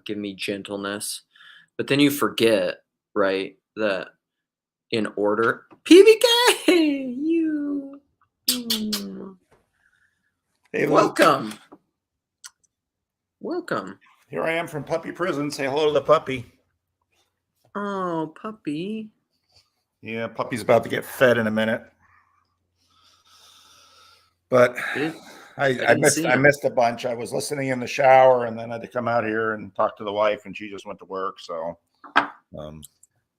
give me gentleness. But then you forget, right, that in order, PVK, you, Hey, welcome. Welcome. Here I am from puppy prison. Say hello to the puppy. Oh, puppy. Yeah, puppy's about to get fed in a minute. But I missed a bunch. I was listening in the shower and then I had to come out here and talk to the wife, and she just went to work. So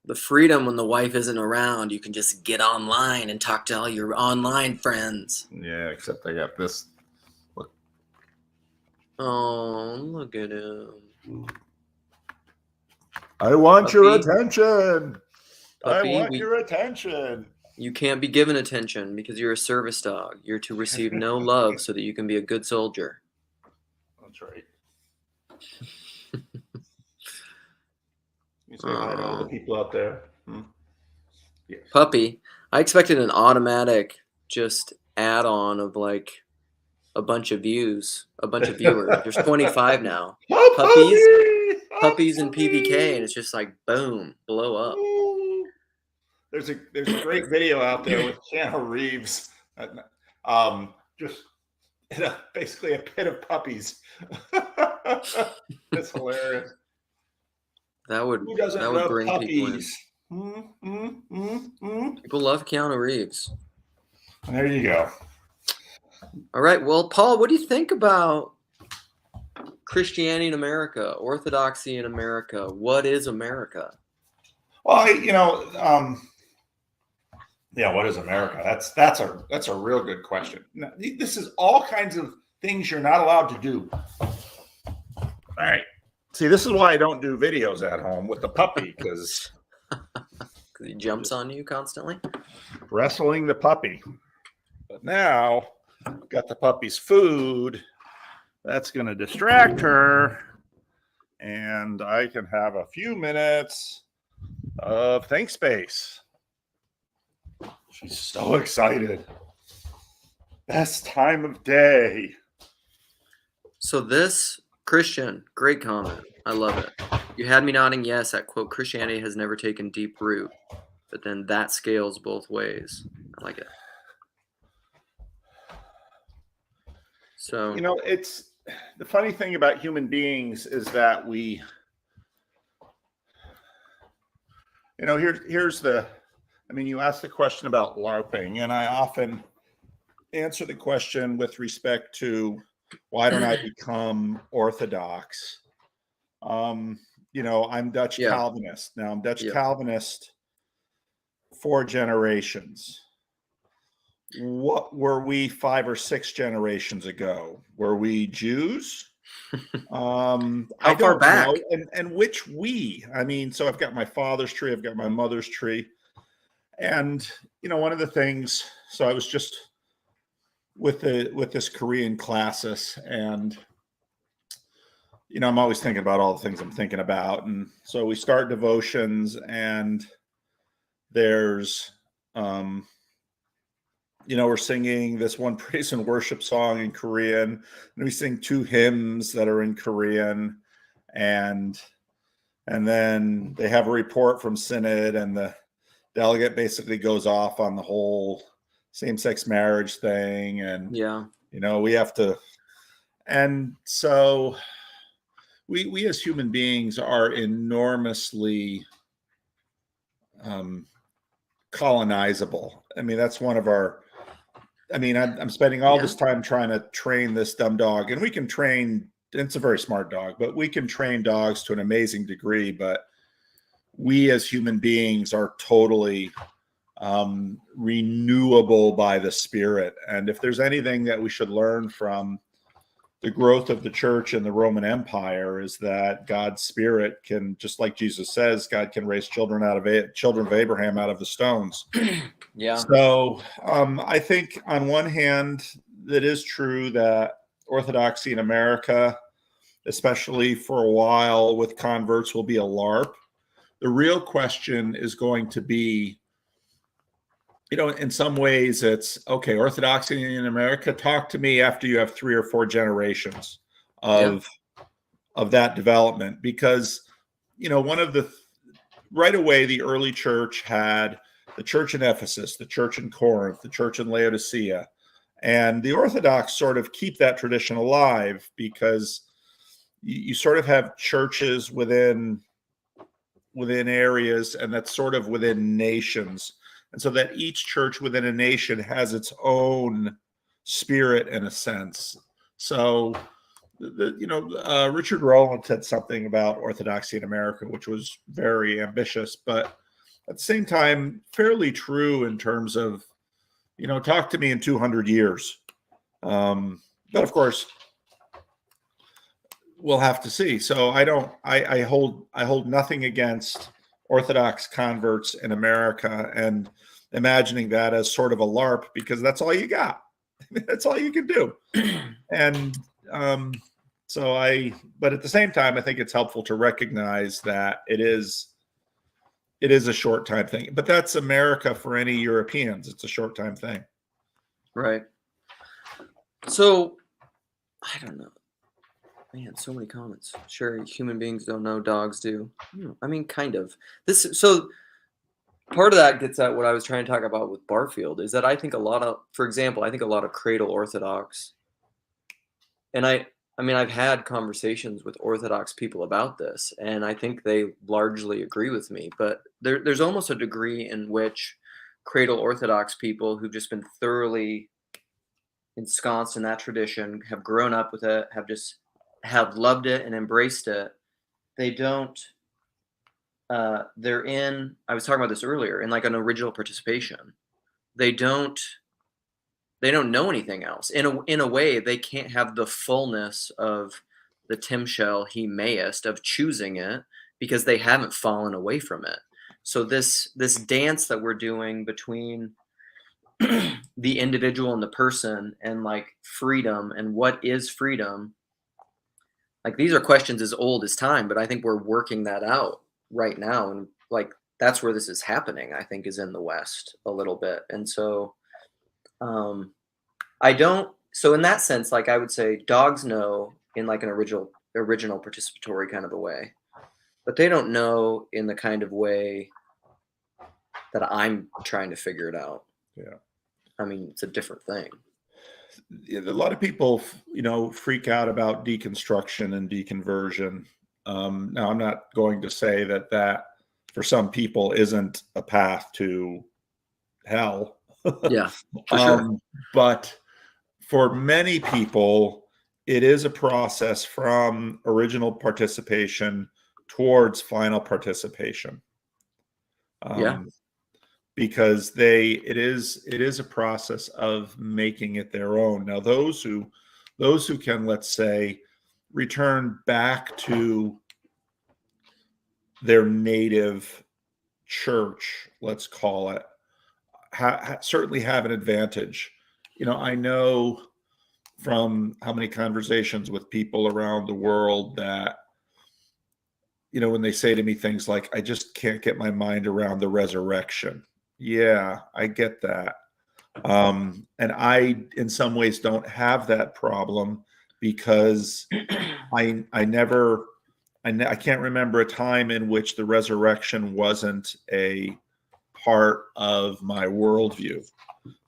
the freedom when the wife isn't around, you can just get online and talk to all your online friends. Yeah, except I got this. Look. Oh, look at him. I want your attention. Puppy, I want your attention. You can't be given attention because you're a service dog. You're to receive no love so that you can be a good soldier. That's right. You say hi to all the people out there. Yes. Puppy, I expected an automatic just add-on of like a bunch of views, a bunch of viewers. There's 25 now. Puppies and PVK, and it's just like boom, blow up. There's a great video out there with Keanu Reeves, just basically a pit of puppies. That's hilarious. That would bring puppies? People in. People love Keanu Reeves. There you go. All right. Well, Paul, what do you think about Christianity in America, Orthodoxy in America? What is America? Well, what is America? That's a real good question. Now, this is all kinds of things you're not allowed to do. All right. See, this is why I don't do videos at home with the puppy, because he jumps on you constantly. Wrestling the puppy. But now I've got the puppy's food. That's going to distract her. And I can have a few minutes of think space. She's so excited. Best time of day. So this, Christian, great comment. I love it. You had me nodding yes at quote, Christianity has never taken deep root, but then that scales both ways. I like it. So, it's the funny thing about human beings is that we, here's the, you asked the question about LARPing, and I often answer the question with respect to why don't I become Orthodox? I'm Dutch Calvinist. Now I'm Dutch Calvinist 4 generations. What were we 5 or 6 generations ago? Were we Jews? How far back? And which we? So I've got my father's tree, I've got my mother's tree. And one of the things, so I was just with this Korean classis, and I'm always thinking about all the things I'm thinking about. And so we start devotions, and there's we're singing this one praise and worship song in Korean, and we sing 2 hymns that are in Korean, and then they have a report from Synod, and the delegate basically goes off on the whole same-sex marriage thing, and we have to, and so we as human beings are enormously colonizable. That's one of our, I'm spending all this time trying to train this dumb dog, and we can train, it's a very smart dog, but we can train dogs to an amazing degree, but we as human beings are totally renewable by the Spirit. And if there's anything that we should learn from the growth of the church in the Roman Empire, is that God's Spirit can, just like Jesus says, God can raise children of Abraham out of the stones. So I think on one hand, it is true that Orthodoxy in America, especially for a while with converts, will be a LARP. The real question is going to be, in some ways it's, okay, Orthodoxy in America, talk to me after you have 3 or 4 generations of that development, because, one of the right away, the early church had the church in Ephesus, the church in Corinth, the church in Laodicea, and the Orthodox sort of keep that tradition alive, because you sort of have churches within areas, and that's sort of within nations, and so that each church within a nation has its own spirit in a sense. So Richard Rowland said something about Orthodoxy in America, which was very ambitious, but at the same time, fairly true in terms of, talk to me in 200 years. But of course, we'll have to see. So I hold nothing against Orthodox converts in America, and imagining that as sort of a LARP, because that's all you got. That's all you can do. And, but at the same time, I think it's helpful to recognize that it is a short time thing, but that's America for any Europeans. It's a short time thing. Right. So I don't know, man, so many comments. Sure, human beings don't know, dogs do. I mean, kind of. So part of that gets at what I was trying to talk about with Barfield, is that I think for example, I think a lot of cradle Orthodox, and I mean, I've had conversations with Orthodox people about this, and I think they largely agree with me, but there's almost a degree in which cradle Orthodox people who've just been thoroughly ensconced in that tradition, have grown up with it, have loved it and embraced it. They don't, they're in, I was talking about this earlier, in like an original participation. They don't know anything else. In a way, they can't have the fullness of the Tim Shell he mayest of choosing it, because they haven't fallen away from it. So this dance that we're doing between the individual and the person, and like freedom and what is freedom, like these are questions as old as time, but I think we're working that out right now. And like, that's where this is happening, I think, is in the West a little bit. And so, so in that sense, like I would say dogs know in like an original participatory kind of a way, but they don't know in the kind of way that I'm trying to figure it out. Yeah. I mean, it's a different thing. A lot of people, freak out about deconstruction and deconversion. Now, I'm not going to say that for some people isn't a path to hell. Yeah, for sure. But for many people, it is a process from original participation towards final participation. Yeah. Because it is a process of making it their own. Now, those who can, let's say, return back to their native church, let's call it, certainly have an advantage. I know from how many conversations with people around the world that, when they say to me things like, I just can't get my mind around the resurrection. Yeah, I get that. And I, in some ways, don't have that problem, because I can't remember a time in which the resurrection wasn't a part of my worldview.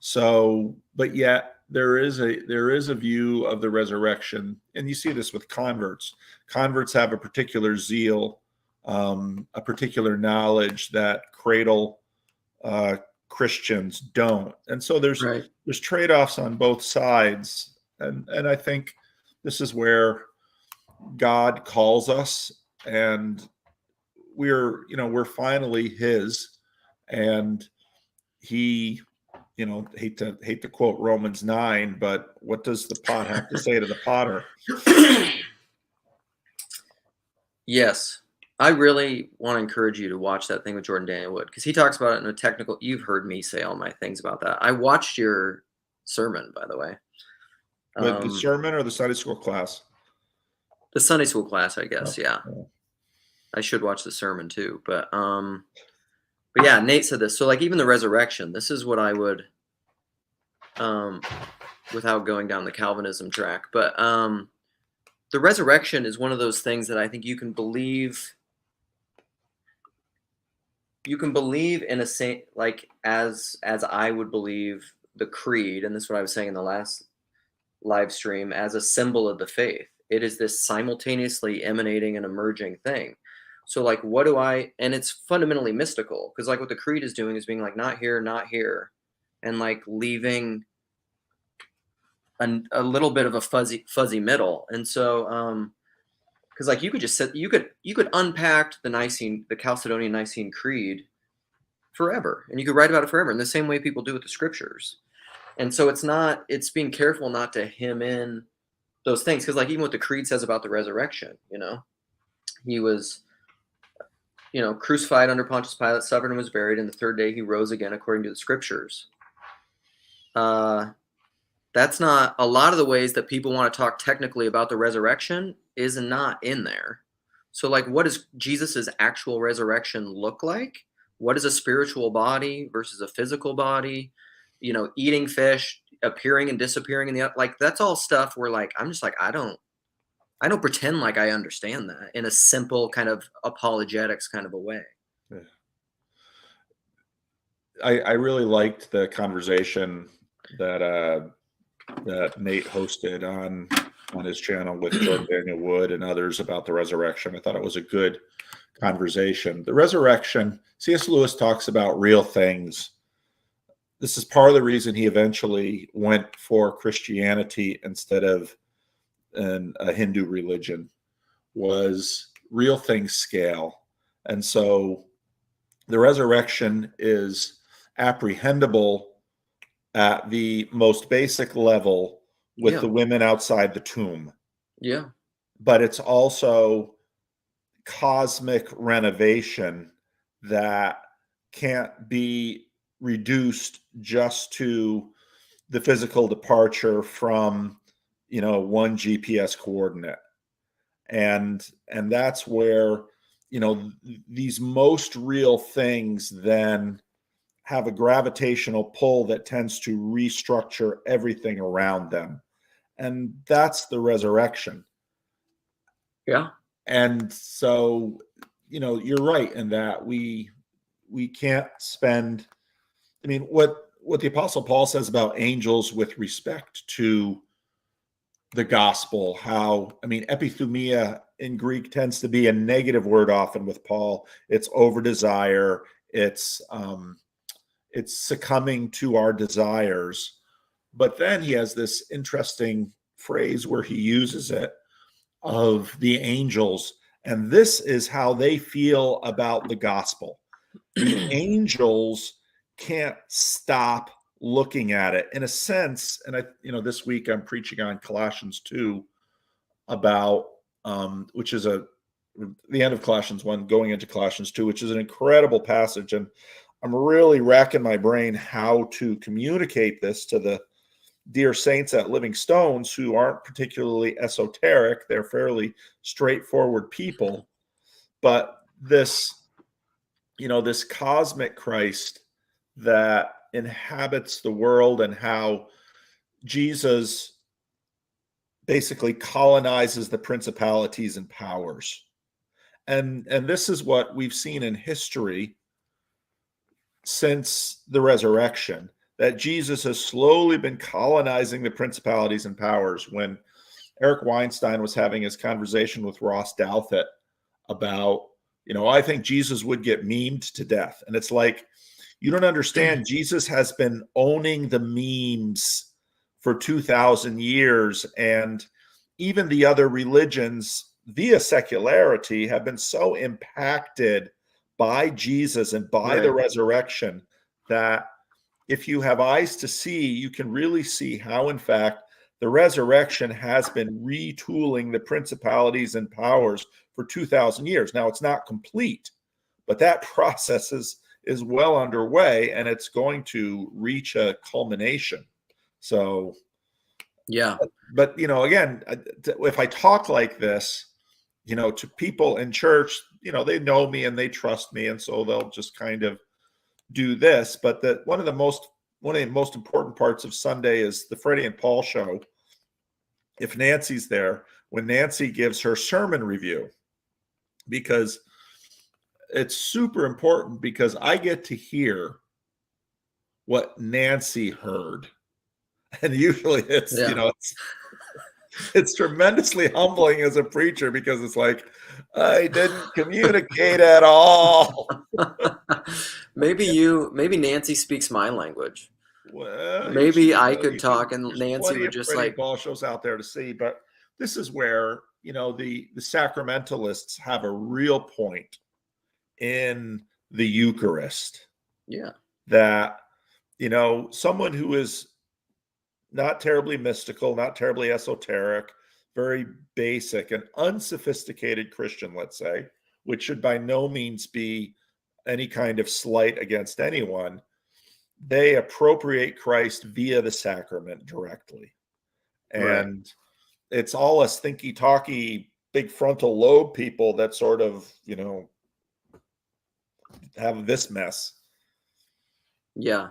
So, but yet there is a view of the resurrection, and you see this with converts. Converts have a particular zeal, a particular knowledge that cradle Christians don't, and so there's trade-offs on both sides, and I think this is where God calls us, and we're finally His, and He, hate to quote Romans 9, but what does the pot have to say to the potter? Yes. I really want to encourage you to watch that thing with Jordan Daniel Wood, because he talks about it in a technical. You've heard me say all my things about that. I watched your sermon, by the way. The sermon or the Sunday school class? The Sunday school class, I guess. Yeah. I should watch the sermon too, but yeah, Nate said this. So like even the resurrection, this is what I would, without going down the Calvinism track, but the resurrection is one of those things that I think you can believe. You can believe in a same, like as I would believe the creed, and this is what I was saying in the last live stream, as a symbol of the faith. It is this simultaneously emanating and emerging thing. So like, what do I? And it's fundamentally mystical, because like what the creed is doing is being like, not here, and like leaving a little bit of a fuzzy middle. And so because like you could just you could unpack the Chalcedonian Nicene Creed forever, and you could write about it forever in the same way people do with the scriptures. And so it's being careful not to hem in those things, because like even what the creed says about the resurrection, he was crucified under Pontius Pilate, suffered and was buried, and the third day he rose again according to the scriptures. That's not, a lot of the ways that people want to talk technically about the resurrection is not in there. So like, what does Jesus's actual resurrection look like? What is a spiritual body versus a physical body? Eating fish, appearing and disappearing in the, like, that's all stuff where like, I'm just like, I don't pretend like I understand that in a simple kind of apologetics kind of a way. Yeah. I really liked the conversation that Nate hosted on his channel with Jordan Daniel Wood and others about the resurrection. I thought it was a good conversation. The resurrection, C.S. Lewis talks about real things. This is part of the reason he eventually went for Christianity instead of a Hindu religion, was real things scale. And so the resurrection is apprehendable at the most basic level with the women outside the tomb. Yeah. But it's also cosmic renovation that can't be reduced just to the physical departure from, one GPS coordinate. And that's where, these most real things then have a gravitational pull that tends to restructure everything around them. And that's the resurrection. Yeah. And so, you're right in that we can't spend, what the Apostle Paul says about angels with respect to the gospel, epithumia in Greek tends to be a negative word often with Paul. It's over desire. It's succumbing to our desires. But then he has this interesting phrase where he uses it of the angels. And this is how they feel about the gospel. The angels can't stop looking at it in a sense. And this week I'm preaching on Colossians 2 about, which is the end of Colossians 1 going into Colossians 2, which is an incredible passage. And I'm really racking my brain how to communicate this to the dear saints at Living Stones who aren't particularly esoteric. They're fairly straightforward people. But this cosmic Christ that inhabits the world, and how Jesus basically colonizes the principalities and powers. And this is what we've seen in history since the resurrection, that Jesus has slowly been colonizing the principalities and powers. When Eric Weinstein was having his conversation with Ross Douthat about, I think Jesus would get memed to death. And it's like, you don't understand. Jesus has been owning the memes for 2,000 years. And even the other religions via secularity have been so impacted by Jesus and by the resurrection that if you have eyes to see, you can really see how, in fact, the resurrection has been retooling the principalities and powers for 2,000 years. Now, it's not complete, but that process is well underway, and it's going to reach a culmination. So, yeah. But again, if I talk like this, to people in church, they know me and they trust me, and so they'll just kind of do this. But one of the most important parts of Sunday is the Freddie and Paul show. If Nancy's there, when Nancy gives her sermon review, because it's super important, because I get to hear what Nancy heard. And usually it's, it's tremendously humbling as a preacher, because it's like, I didn't communicate at all. Maybe Nancy speaks my language. Well, maybe I could talk and Nancy would just like ball shows out there to see. But this is where, the sacramentalists have a real point in the Eucharist. Yeah. That, someone who is not terribly mystical, not terribly esoteric, very basic and unsophisticated Christian, let's say, which should by no means be any kind of slight against anyone, they appropriate Christ via the sacrament directly. And it's all us thinky talky, big frontal lobe people that sort of, have this mess. Yeah.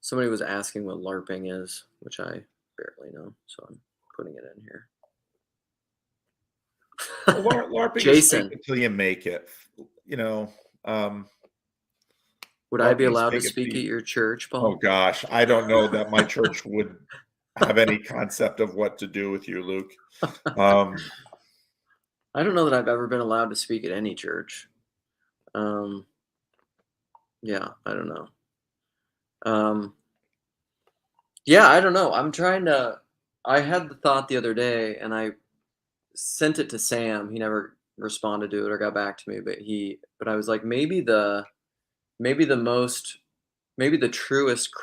Somebody was asking what Larping is, which I barely know, so I'm putting it in here. Well, LARPing Jason, is until you make it. Would I be allowed to speak at your church, Paul? Oh gosh, I don't know that my church would have any concept of what to do with you, Luke. I don't know that I've ever been allowed to speak at any church. Yeah, I don't know. Yeah, I don't know. I had the thought the other day and I sent it to Sam. He never responded to it or got back to me, but I was like, maybe the truest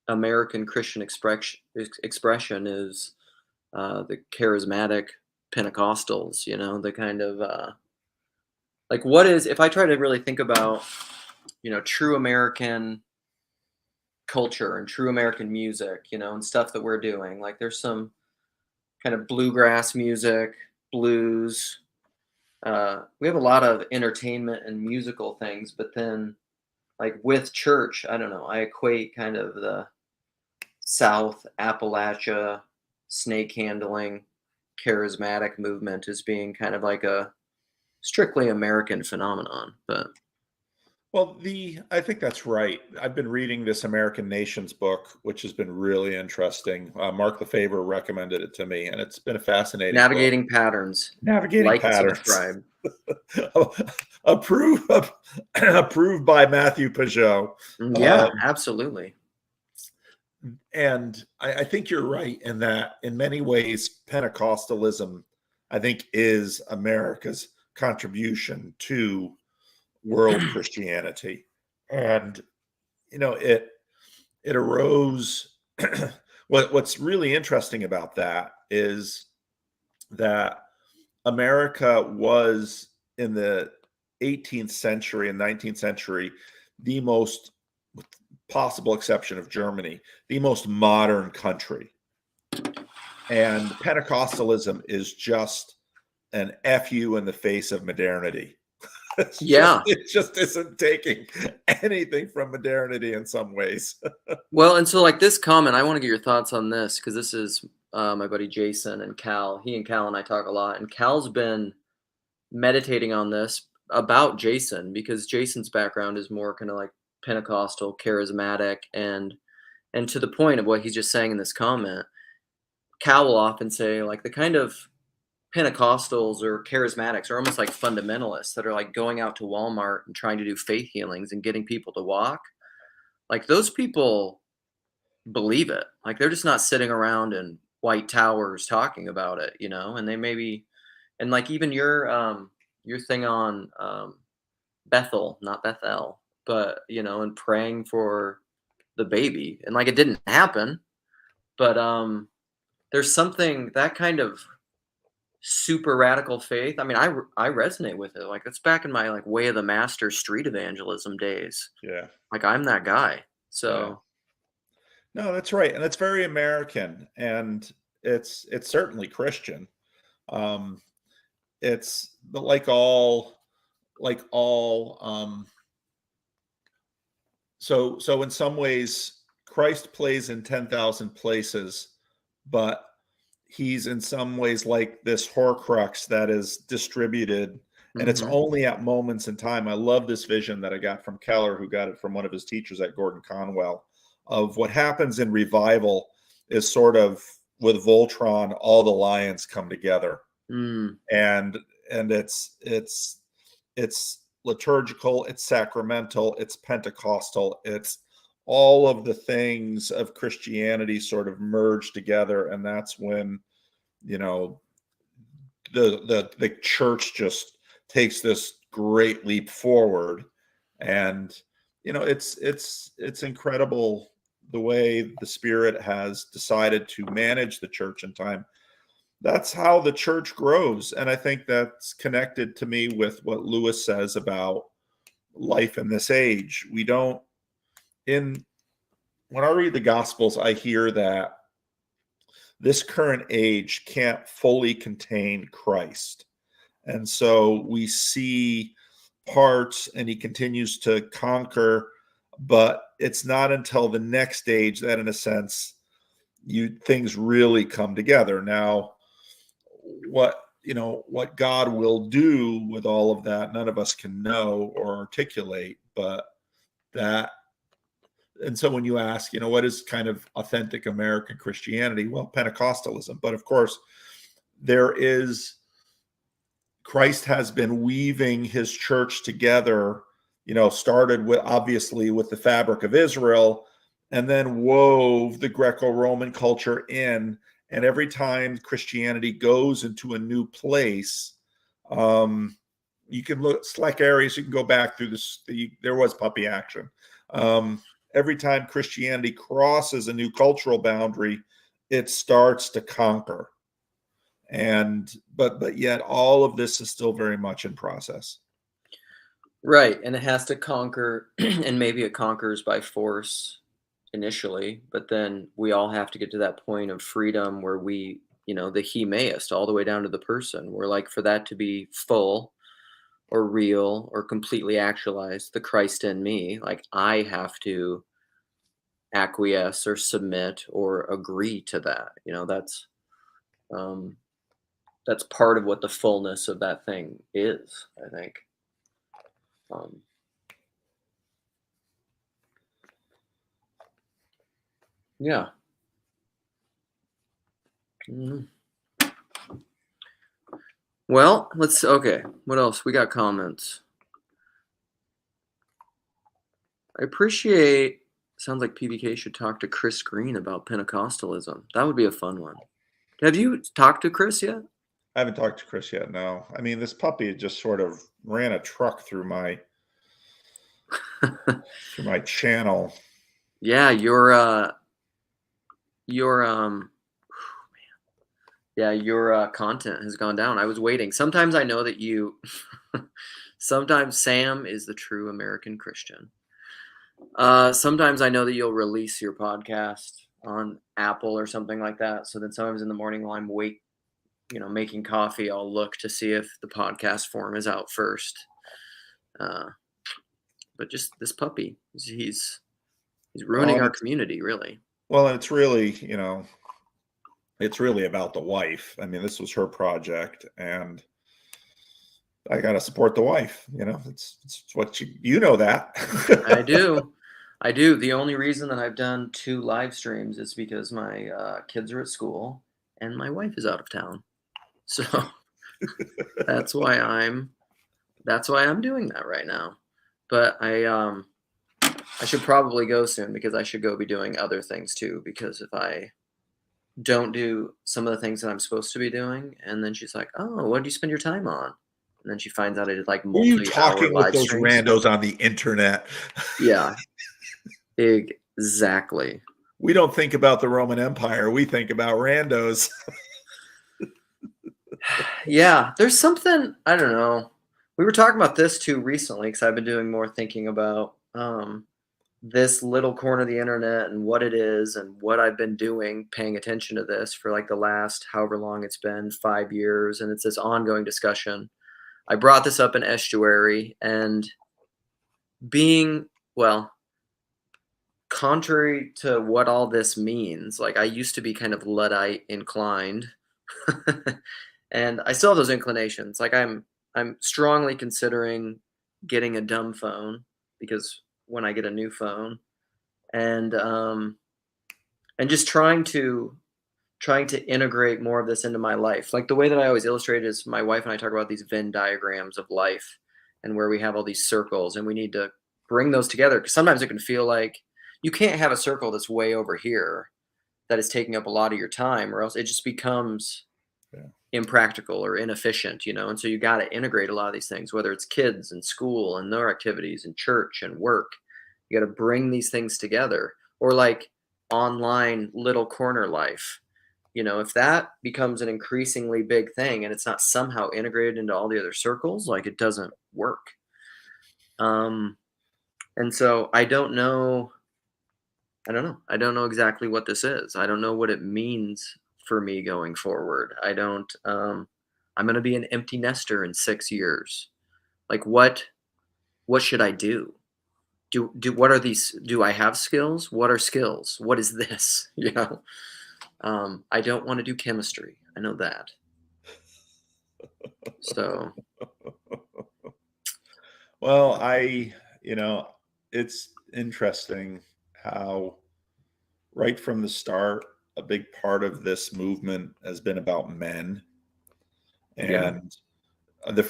American Christian expression is the charismatic Pentecostals, the kind of like, what is, if I try to really think about, true American culture and true American music, and stuff that we're doing, like there's some kind of bluegrass music, blues. We have a lot of entertainment and musical things, but then like with church, I don't know, I equate kind of the South Appalachia snake handling charismatic movement as being kind of like a strictly American phenomenon. But well, I think that's right. I've been reading this American Nations book, which has been really interesting. Mark Lefevre recommended it to me, and it's been a fascinating Navigating book. Patterns. Navigating like Patterns. Subscribe. Approved by Matthew Peugeot. Yeah, absolutely. And I think you're right in that in many ways, Pentecostalism, I think, is America's contribution to world Christianity. And, it arose. What's really interesting about that is that America was, in the 18th century and 19th century, the most, with possible exception of Germany, the most modern country. And Pentecostalism is just an FU in the face of modernity. It just isn't taking anything from modernity in some ways. Well, and so like this comment, I want to get your thoughts on this, because this is my buddy Jason and Cal. He and Cal and I talk a lot, and Cal's been meditating on this about Jason, because Jason's background is more kind of like Pentecostal, charismatic, and to the point of what he's just saying in this comment, Cal will often say like the kind of Pentecostals or charismatics are almost like fundamentalists that are like going out to Walmart and trying to do faith healings and getting people to walk. Like those people believe it. Like they're just not sitting around in white towers talking about it, and they maybe, and like even your thing on Bethel, not Bethel, but and praying for the baby, and like it didn't happen, but there's something, that kind of super radical faith. I mean, I resonate with it. Like it's back in my like Way of the Master street evangelism days. Yeah. Like I'm that guy. So no, that's right. And it's very American, and it's certainly Christian. It's like all so in some ways Christ plays in 10,000 places, but he's in some ways like this Horcrux that is distributed, and it's only at moments in time. I love this vision that I got from Keller, who got it from one of his teachers at Gordon Conwell, of what happens in revival is sort of with Voltron, all the lions come together, and it's liturgical, it's sacramental, it's Pentecostal, it's all of the things of Christianity sort of merge together, and that's when, you know, the church just takes this great leap forward. And you know, it's incredible the way the Spirit has decided to manage the church in time. That's how the church grows, and I think that's connected to me with what Lewis says about life in this age. We don't, when I read the Gospels, I hear that this current age can't fully contain Christ. And so we see parts, and he continues to conquer, but it's not until the next age that, in a sense, things really come together. Now, what God will do with all of that, none of us can know or articulate, but that. And so when you ask, you know, what is kind of authentic American Christianity? Well, Pentecostalism. But of course, Christ has been weaving his church together, you know, started with, obviously, with the fabric of Israel, and then wove the Greco-Roman culture in. And every time Christianity goes into a new place, you can look, select areas, you can go back through this. There was puppy action. Every time Christianity crosses a new cultural boundary, it starts to conquer. But yet all of this is still very much in process. Right. And it has to conquer, and maybe it conquers by force initially, but then we all have to get to that point of freedom where we, you know, the he mayest, all the way down to the person, where, like, for that to be full or real or completely actualized, the Christ in me, like, I have to acquiesce or submit or agree to that. You know, that's part of what the fullness of that thing is, I think. Yeah. Well, okay. What else? We got comments. I appreciate, sounds like PVK should talk to Chris Green about Pentecostalism. That would be a fun one. Have you talked to Chris yet? I haven't talked to Chris yet, no. I mean, this puppy just sort of ran a truck through my channel. Yeah, your content has gone down. I was waiting. Sometimes I know that you sometimes Sam is the true American Christian. Sometimes I know that you'll release your podcast on Apple or something like that. So then sometimes in the morning while I'm making coffee, I'll look to see if the podcast form is out first. But just this puppy, he's ruining our community, really. Well, and it's really, you know, it's really about the wife. I mean, this was her project, and I got to support the wife. You know, it's what you know that. I do. The only reason that I've done 2 live streams is because my kids are at school and my wife is out of town. So that's why I'm doing that right now. But I should probably go soon, because I should go be doing other things too, because if I don't do some of the things that I'm supposed to be doing, and then she's like, "Oh, what did you spend your time on?" And then she finds out I did like multi-hour live streams. Are you talking with those randos on the internet? Yeah, exactly. We don't think about the Roman Empire. We think about randos. Yeah, there's something, I don't know. We were talking about this too recently, because I've been doing more thinking about this little corner of the internet and what it is and what I've been doing, paying attention to this for like the last however long it's been, 5 years, and it's this ongoing discussion. I brought this up in Estuary, and contrary to what all this means, like I used to be kind of Luddite inclined, and I still have those inclinations. Like I'm strongly considering getting a dumb phone because when I get a new phone, and just trying to integrate more of this into my life. Like the way that I always illustrate it is my wife and I talk about these Venn diagrams of life and where we have all these circles and we need to bring those together because sometimes it can feel like you can't have a circle that's way over here that is taking up a lot of your time or else it just becomes impractical or inefficient, and so you got to integrate a lot of these things, whether it's kids and school and their activities and church and work. You got to bring these things together, or like online little corner life. If that becomes an increasingly big thing and it's not somehow integrated into all the other circles, like it doesn't work. And so I don't know exactly what this is. I don't know what it means for me going forward. I'm going to be an empty nester in 6 years. Like what should I do? What are these? Do I have skills? What are skills? What is this? I don't want to do chemistry. I know that. So. Well, it's interesting how right from the start, a big part of this movement has been about men. And some of the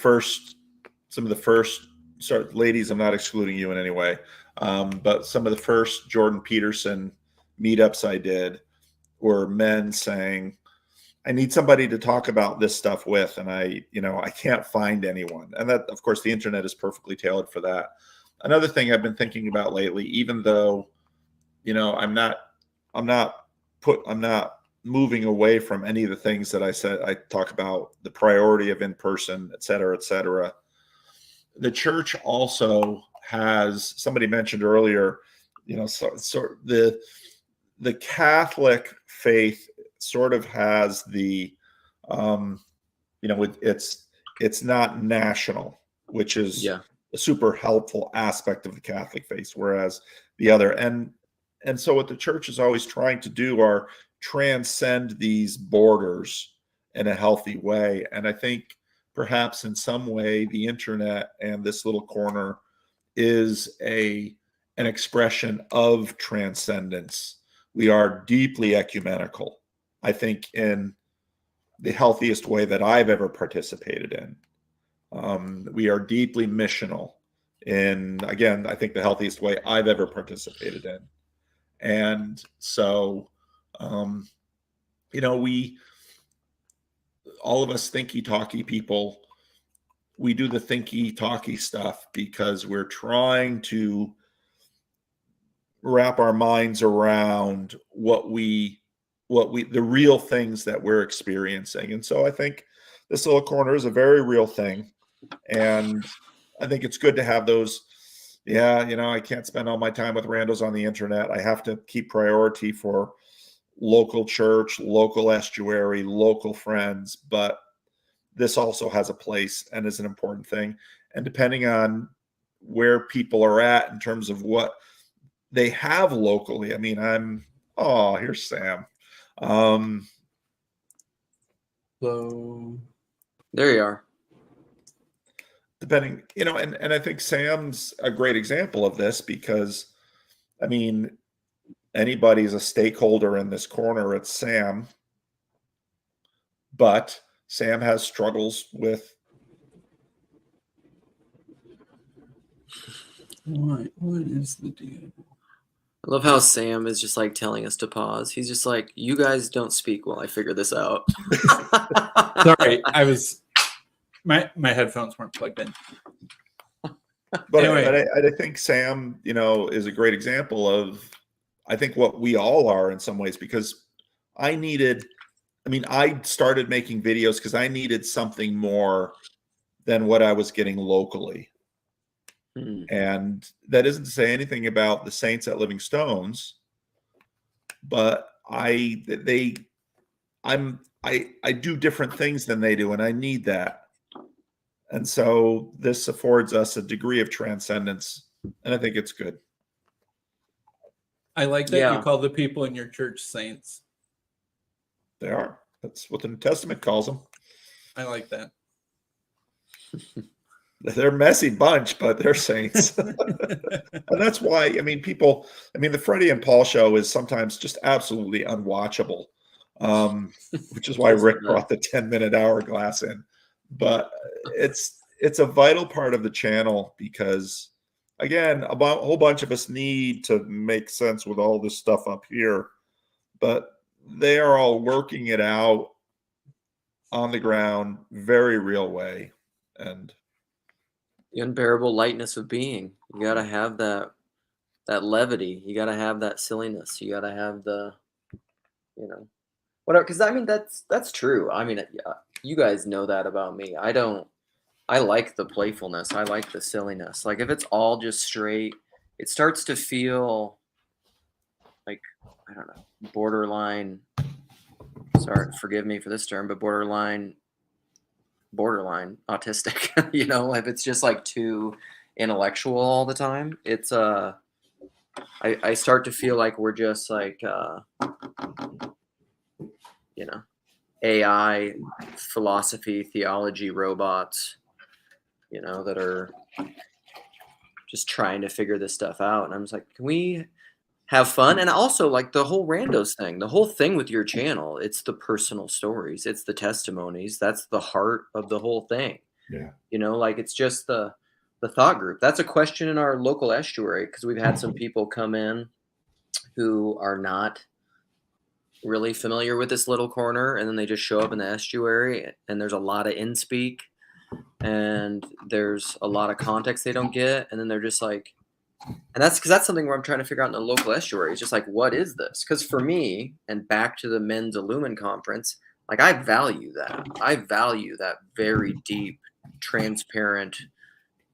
first, sorry, ladies, I'm not excluding you in any way, but some of the first Jordan Peterson meetups I did were men saying, I need somebody to talk about this stuff with, and I can't find anyone. And that, of course, the internet is perfectly tailored for that. Another thing I've been thinking about lately, even though, I'm not moving away from any of the things that I said. I talk about the priority of in-person, et cetera, et cetera. The church also has, somebody mentioned earlier, so the Catholic faith sort of has the, it's not national, which is a super helpful aspect of the Catholic faith, whereas the other, and so what the church is always trying to do are transcend these borders in a healthy way. And I think perhaps in some way the internet and this little corner is an expression of transcendence. We are deeply ecumenical, I think, in the healthiest way that I've ever participated in. We are deeply missional in, again, I think the healthiest way I've ever participated in. And so, we, all of us thinky talky people, we do the thinky talky stuff because we're trying to wrap our minds around the real things that we're experiencing. And so I think this little corner is a very real thing. And I think it's good to have those. I can't spend all my time with randos on the internet. I have to keep priority for local church, local estuary, local friends. But this also has a place and is an important thing. And depending on where people are at in terms of what they have locally, I mean, here's Sam. So there you are. Depending, and I think Sam's a great example of this because, I mean, anybody's a stakeholder in this corner, it's Sam. But Sam has struggles with. What is the deal? I love how Sam is just like telling us to pause. He's just like, you guys don't speak while I figure this out. Sorry, my headphones weren't plugged in. But anyway. I think Sam, is a great example of, I think, what we all are in some ways, because I started making videos because I needed something more than what I was getting locally. And that isn't to say anything about the saints at Living Stones, but I do different things than they do, and I need that. And so this affords us a degree of transcendence, and I think it's good. I like that Yeah. you call the people in your church saints. They are. That's what the New Testament calls them. I like that. They're a messy bunch, but they're saints. And that's why, the Freddie and Paul show is sometimes just absolutely unwatchable, which is why Rick brought the 10-minute hourglass in. But it's a vital part of the channel because, again, a whole bunch of us need to make sense with all this stuff up here, but they are all working it out on the ground, very real way. And the unbearable lightness of being. You got to have that levity. You got to have that silliness. You got to have the, whatever. Because that's true. You guys know that about me. I like the playfulness. I like the silliness. Like if it's all just straight, it starts to feel like, I don't know, borderline. Sorry, forgive me for this term, but borderline autistic. If it's just like too intellectual all the time, it's I start to feel like we're just like AI philosophy theology robots, that are just trying to figure this stuff out. And I'm just like, can we have fun? And also like the whole Randos thing, the whole thing with your channel, it's the personal stories, it's the testimonies. That's the heart of the whole thing. Yeah. Like it's just the thought group. That's a question in our local estuary, because we've had some people come in who are not really familiar with this little corner, and then they just show up in the estuary and there's a lot of in-speak and there's a lot of context they don't get, and then they're just like, and that's because that's something where I'm trying to figure out in the local estuary. It's just like, what is this? Because for me, and back to the Men's Illumin conference, like I value that. I value that very deep, transparent,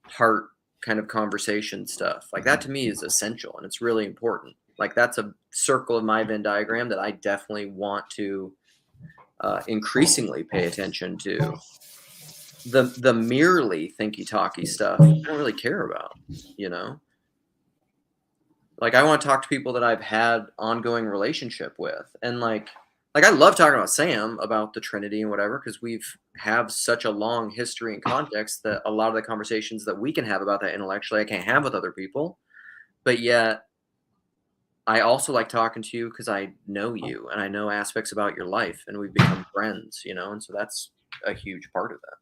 heart kind of conversation stuff. Like that to me is essential, and it's really important. Like that's a circle of my Venn diagram that I definitely want to increasingly pay attention to. The merely thinky talky stuff I don't really care about, Like I want to talk to people that I've had ongoing relationship with, and like I love talking about Sam about the Trinity and whatever, because we've have such a long history and context that a lot of the conversations that we can have about that intellectually I can't have with other people. But yet I also like talking to you because I know you and I know aspects about your life, and we've become friends, and so that's a huge part of that.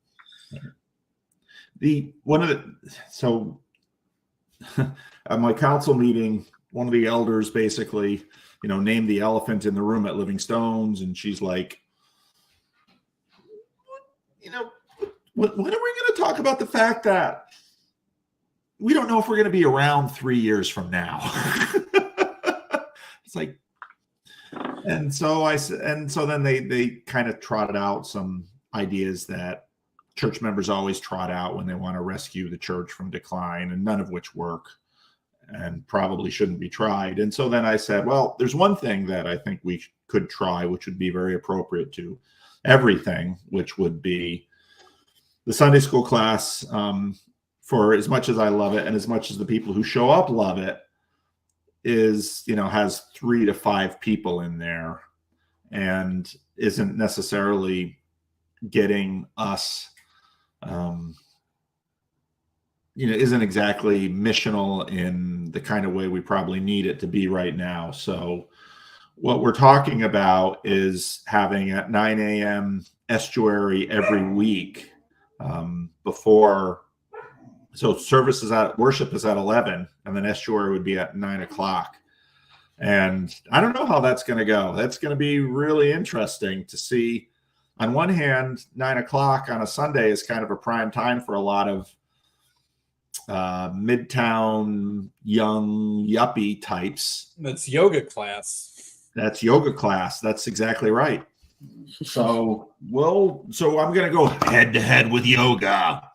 At my council meeting, one of the elders basically, named the elephant in the room at Living Stones, and she's like, when are we going to talk about the fact that we don't know if we're going to be around 3 years from now? It's like, and so then they kind of trotted out some ideas that church members always trot out when they want to rescue the church from decline, and none of which work and probably shouldn't be tried. And so then I said, well, there's one thing that I think we could try, which would be very appropriate to everything, which would be the Sunday school class. For as much as I love it and as much as the people who show up love it, is, has 3 to 5 people in there and isn't necessarily getting us, isn't exactly missional in the kind of way we probably need it to be right now. So what we're talking about is having at 9 a.m. estuary every week before. So worship is at 11, and then estuary would be at 9 o'clock. And I don't know how that's going to go. That's going to be really interesting to see. On one hand, 9 o'clock on a Sunday is kind of a prime time for a lot of midtown young yuppie types. That's yoga class. That's yoga class. That's exactly right. So I'm going to go head to head with yoga.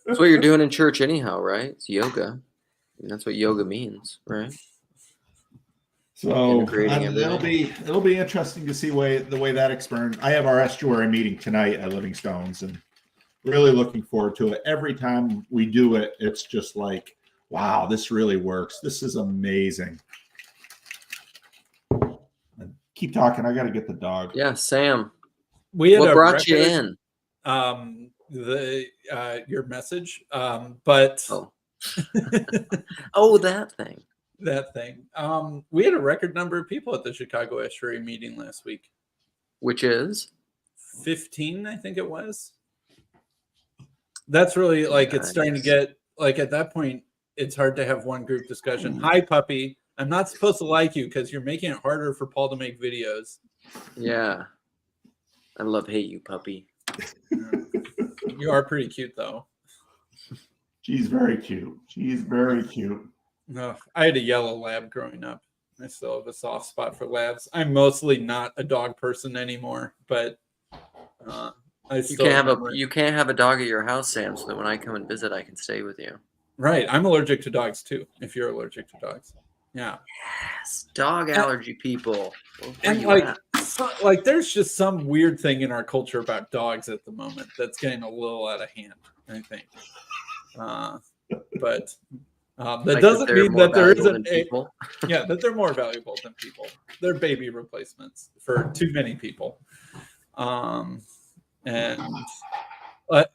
That's what you're doing in church anyhow, right? It's yoga. And that's what yoga means, right? So it'll be interesting to see the way that experiment. I have our estuary meeting tonight at Living Stones, and really looking forward to it. Every time we do it, it's just like, Wow, this really works. This is amazing. Keep talking. I got to get the dog. Yeah, Sam. What brought you in? Your message. But oh, oh, that thing. That thing. We had a record number of people at the Chicago Estuary meeting last week. Which is 15, I think it was. That's really like it's starting to get like at that point. It's hard to have one group discussion. Hi, puppy. I'm not supposed to like you because you're making it harder for Paul to make videos. Yeah. I hate you, puppy. You are pretty cute, though. She's very cute. She's very cute. No, I had a yellow lab growing up. I still have a soft spot for labs. I'm mostly not a dog person anymore, but you can't have a dog at your house, Sam, so that when I come and visit, I can stay with you. Right. I'm allergic to dogs too. If you're allergic to dogs, yeah. Yes, dog allergy people. And like, there's just some weird thing in our culture about dogs at the moment that's getting a little out of hand, I think. But that doesn't mean that there isn't that they're more valuable than people. They're baby replacements for too many people. And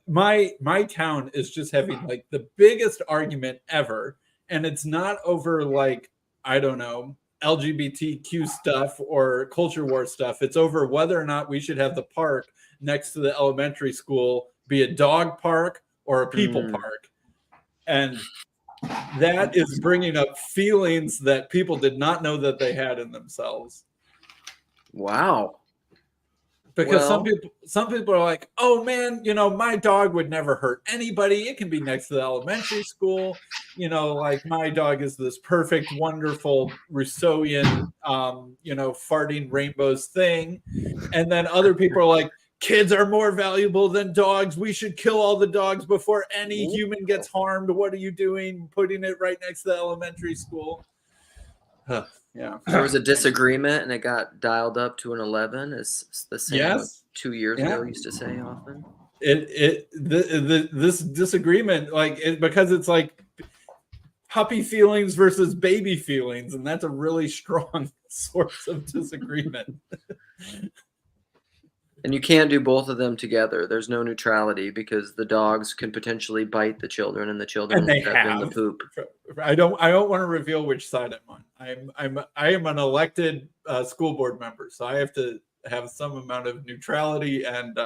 my town is just having like the biggest argument ever, and it's not over like, I don't know, LGBTQ stuff or culture war stuff. It's over whether or not we should have the park next to the elementary school be a dog park or a people park. And that is bringing up feelings that people did not know that they had in themselves. Wow. Because some people are like, oh man, my dog would never hurt anybody. It can be next to the elementary school. Like my dog is this perfect, wonderful Rousseauian, farting rainbows thing. And then other people are like, kids are more valuable than dogs. We should kill all the dogs before any human gets harmed. What are you doing? Putting it right next to the elementary school. Yeah. There was a disagreement and it got dialed up to an 11. It's the same 2 years ago used to say often. This disagreement, because it's like puppy feelings versus baby feelings, and that's a really strong source of disagreement. And you can't do both of them together. There's no neutrality because the dogs can potentially bite the children, and the children will step in the poop. I don't want to reveal which side I'm on. I am an elected school board member, so I have to have some amount of neutrality and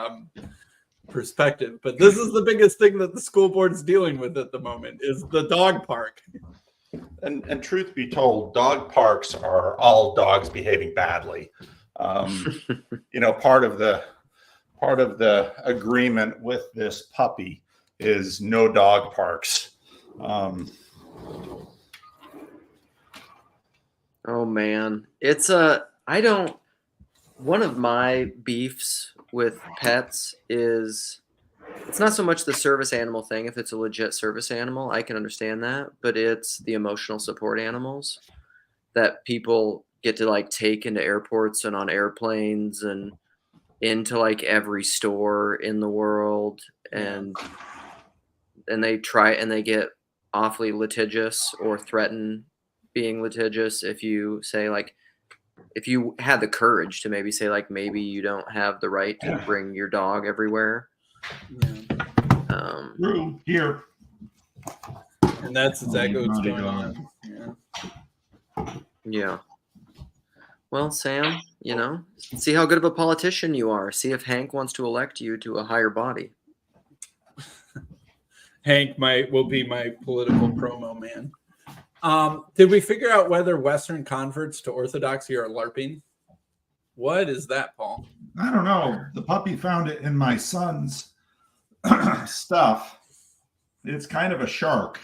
perspective. But this is the biggest thing that the school board's dealing with at the moment is the dog park. And truth be told, dog parks are all dogs behaving badly. Part of the agreement with this puppy is no dog parks. Oh man, one of my beefs with pets is it's not so much the service animal thing. If it's a legit service animal, I can understand that, but it's the emotional support animals that people get to like take into airports and on airplanes and into like every store in the world, and they try and they get awfully litigious or threaten being litigious if you say like, if you had the courage to maybe say like, maybe you don't have the right to bring your dog everywhere. Room here. And that's exactly what's going on. Yeah. Well, Sam, see how good of a politician you are. See if Hank wants to elect you to a higher body. Hank will be my political promo man. Did we figure out whether Western converts to Orthodoxy are LARPing? What is that, Paul? I don't know. The puppy found it in my son's stuff. It's kind of a shark.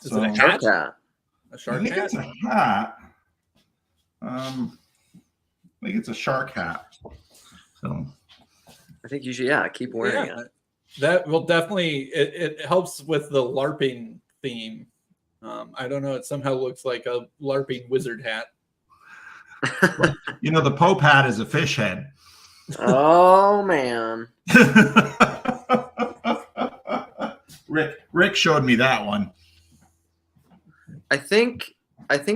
Is it a hat? A shark I think hat? It's a hat. I think it's a shark hat. So I think you should, keep wearing it. That will definitely, it helps with the LARPing theme. I don't know. It somehow looks like a LARPing wizard hat. The Pope hat is a fish head. Oh, man. Rick showed me that one. I think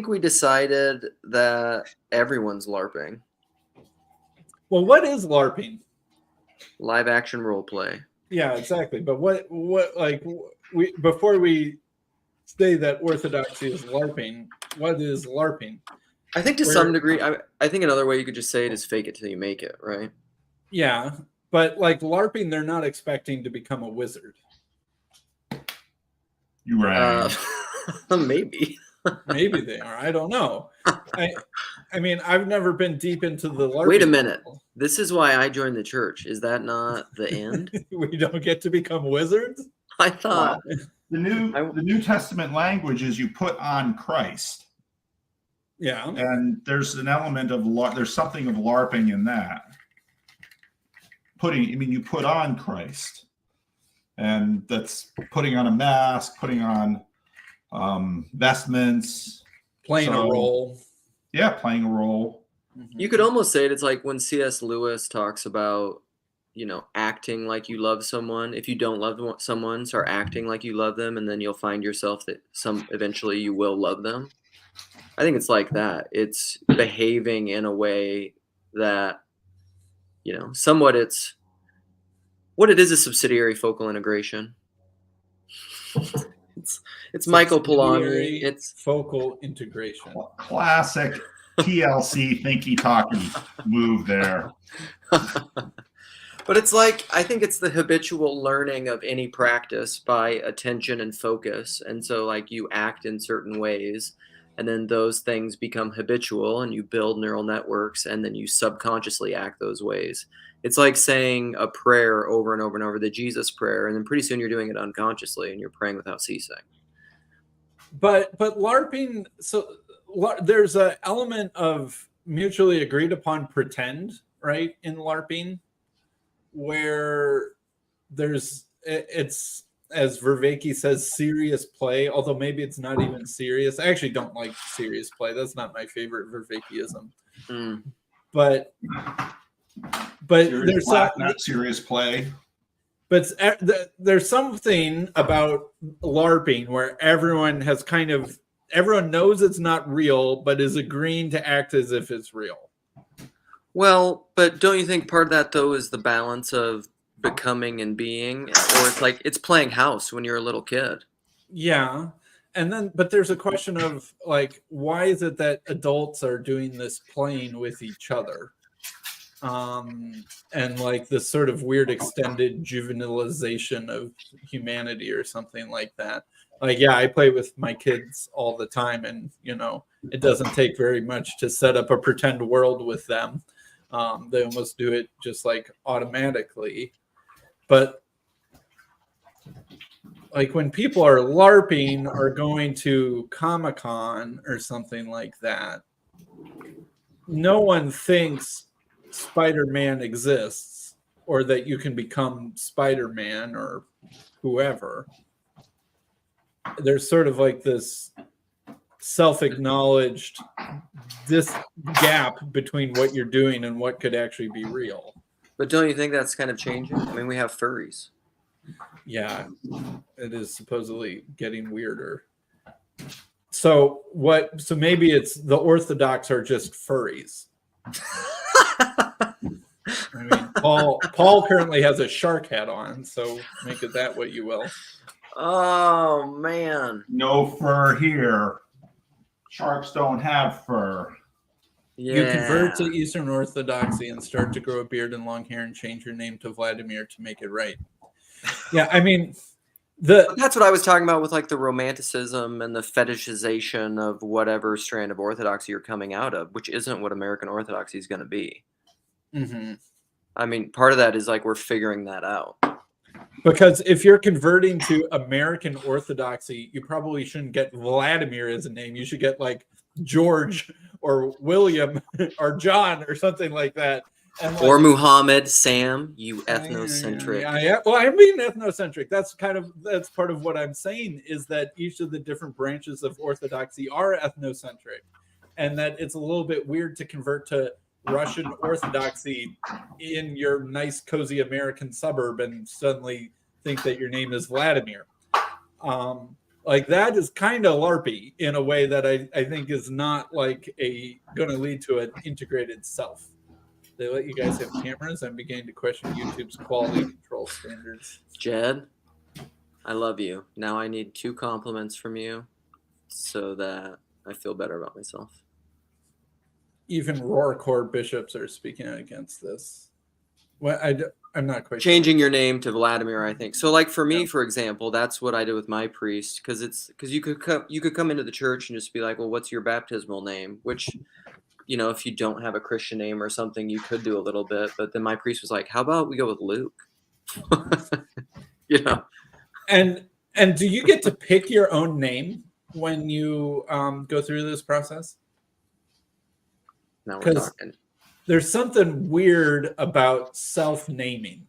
we decided that everyone's LARPing. Well, what is LARPing? Live action role play. Yeah, exactly. But what like before we say that Orthodoxy is LARPing, what is LARPing? I think to some degree, I think another way you could just say it is fake it till you make it, right? Yeah, but like LARPing, they're not expecting to become a wizard. You right. Maybe. Maybe they are. I don't know. I mean, I've never been deep into the LARPing. Wait a minute. This is why I joined the church. Is that not the end? We don't get to become wizards? I thought the New Testament language is you put on Christ. Yeah. And there's an element of there's something of LARPing in that. You put on Christ. And that's putting on a mask, putting on vestments, playing a role. Yeah, playing a role. You could almost say it's like when C.S. Lewis talks about, acting like you love someone. If you don't love someone, start acting like you love them, and then you'll find yourself that eventually you will love them. I think it's like that. It's behaving in a way that, somewhat it's what it is a subsidiary focal integration. It's Michael Polanyi. It's focal integration. Classic TLC thinky talky move there. But it's like, I think it's the habitual learning of any practice by attention and focus. And so like you act in certain ways, and then those things become habitual and you build neural networks, and then you subconsciously act those ways. It's like saying a prayer over and over and over, the Jesus prayer, and then pretty soon you're doing it unconsciously and you're praying without ceasing. But LARPing, so there's an element of mutually agreed upon pretend, right, in LARPing, where it's, as Vervaeke says, serious play, although maybe it's not even serious. I actually don't like serious play. That's not my favorite Vervaekeism. But serious not serious play. But there's something about LARPing where everyone knows it's not real, but is agreeing to act as if it's real. But don't you think part of that, though, is the balance of becoming and being? Or it's like it's playing house when you're a little kid. Yeah. And then, but there's a question of like, why is it that adults are doing this playing with each other? And like this sort of weird extended juvenilization of humanity or something like that. Like, yeah, I play with my kids all the time, and it doesn't take very much to set up a pretend world with them. They almost do it just like automatically. But like when people are LARPing or going to Comic-Con or something like that, no one thinks Spider-Man exists or that you can become Spider-Man or whoever. There's sort of like this self-acknowledged gap between what you're doing and what could actually be real. But don't you think that's kind of changing? I mean, we have furries. Yeah, it is supposedly getting weirder. So maybe it's the Orthodox are just furries. I mean, Paul currently has a shark hat on, so make it that what you will. Oh man, no fur here. Sharks don't have fur. Yeah. You convert to Eastern Orthodoxy and start to grow a beard and long hair and change your name to Vladimir to make it right. Yeah, I mean, that's what I was talking about with like the romanticism and the fetishization of whatever strand of Orthodoxy you're coming out of, which isn't what American Orthodoxy is going to be. Mm-hmm. I mean, part of that is like we're figuring that out. Because if you're converting to American Orthodoxy, you probably shouldn't get Vladimir as a name. You should get like George or William or John or something like that. And like, or Muhammad, Sam, you ethnocentric. Yeah. Well, I mean ethnocentric. That's part of what I'm saying is that each of the different branches of Orthodoxy are ethnocentric, and that it's a little bit weird to convert to Russian Orthodoxy in your nice, cozy American suburb and suddenly think that your name is Vladimir. Like that is kind of LARPy in a way that I think is not like going to lead to an integrated self. They let you guys have cameras. I'm beginning to question YouTube's quality control standards. Jed, I love you. Now I need 2 compliments from you so that I feel better about myself. Even Roarcore bishops are speaking out against this. Well, I'm not quite changing your name to Vladimir, I think. So, like for me, for example, that's what I did with my priest, because you could come into the church and just be like, well, what's your baptismal name? Which, you know, if you don't have a Christian name or something, you could do a little bit. But then my priest was like, how about we go with Luke? You know. And do you get to pick your own name when you go through this process? Now we're talking. There's something weird about self-naming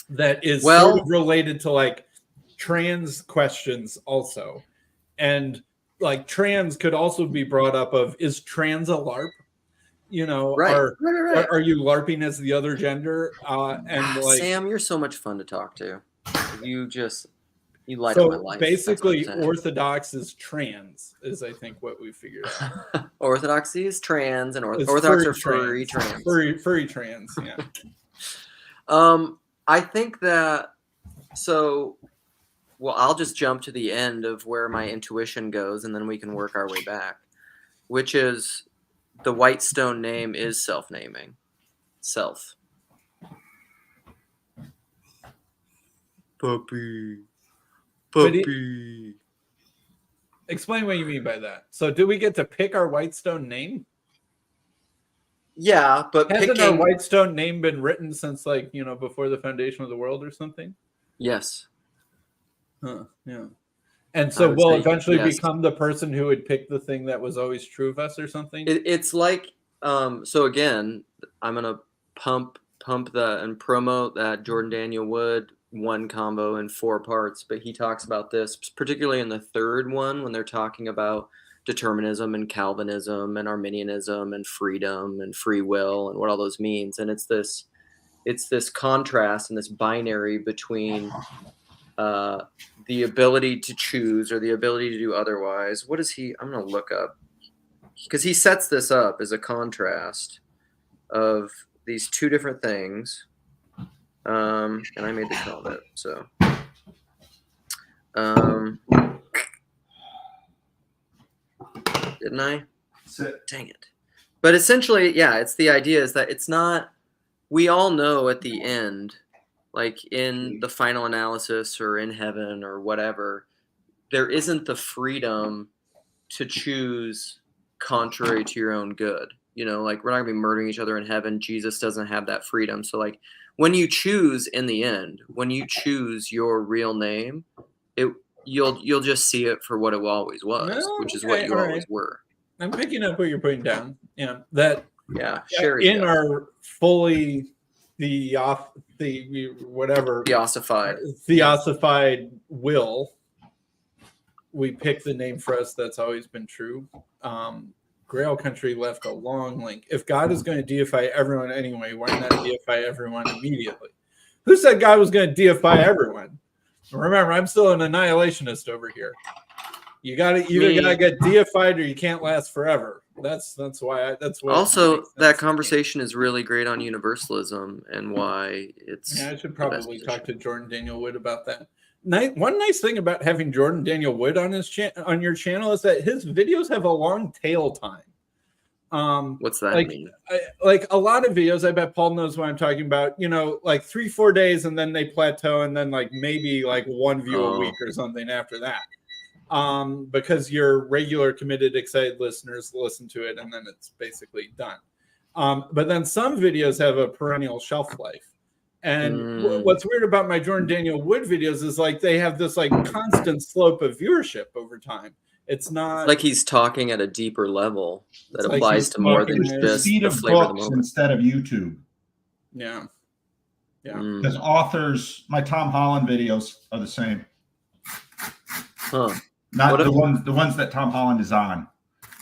that is sort of related to like trans questions also. And like trans could also be brought up of, is trans a LARP? You know, right. Are you LARPing as the other gender? And like Sam, you're so much fun to talk to. You light up my life. Basically, Orthodox is trans, is I think what we figured out. Orthodoxy is trans, and Orthodox are furry trans. Furry trans, yeah. I think that I'll just jump to the end of where my intuition goes, and then we can work our way back, which is the Whitestone name is self-naming. Self. Puppy. Explain what you mean by that. So do we get to pick our Whitestone name? Yeah, but hasn't our Whitestone name been written since like, you know, before the foundation of the world or something? Yes. Huh, yeah. And so we'll eventually become the person who would pick the thing that was always true of us or something? It's like, so again, I'm going to pump and promote that Jordan Daniel Wood one combo in 4 parts, but he talks about this particularly in the 3rd one when they're talking about determinism and Calvinism and Arminianism and freedom and free will and what all those means. And it's this contrast and this binary between the ability to choose or the ability to do otherwise. What is he? I'm going to look up, because he sets this up as a contrast of these 2 different things. And I made the comment, so didn't I? Dang it. But essentially, yeah, it's the idea is that it's not, we all know at the end, like in the final analysis or in heaven or whatever, there isn't the freedom to choose contrary to your own good. You know, like we're not gonna be murdering each other in heaven. Jesus doesn't have that freedom. So like when you choose in the end, when you choose your real name, you'll just see it for what it always was, which is what you always were. I'm picking up what you're putting down. Yeah, that. Yeah, in our fully theosified will, we pick the name for us that's always been true. Grail Country left a long link. If God is going to deify everyone anyway, why not deify everyone immediately? Who said God was going to deify everyone? Remember, I'm still an annihilationist over here. You gotta get deified or you can't last forever. That's why. That's what. Also, that conversation is really great on universalism and why it's. Yeah, I should probably talk to Jordan Daniel Wood about that. One nice thing about having Jordan Daniel Wood on on your channel is that his videos have a long tail time. What's that mean? Like a lot of videos, I bet Paul knows what I'm talking about. You know, like 3-4 days, and then they plateau, and then like maybe like 1 view a week or something after that. Because your regular committed excited listeners listen to it, and then it's basically done. But then some videos have a perennial shelf life. And what's weird about my Jordan Daniel Wood videos is like they have this like constant slope of viewership over time. It's not like he's talking at a deeper level that applies to more than just the flavor of the moment instead of YouTube. Yeah. Because authors, my Tom Holland videos are the same. Huh. Not the ones that Tom Holland is on,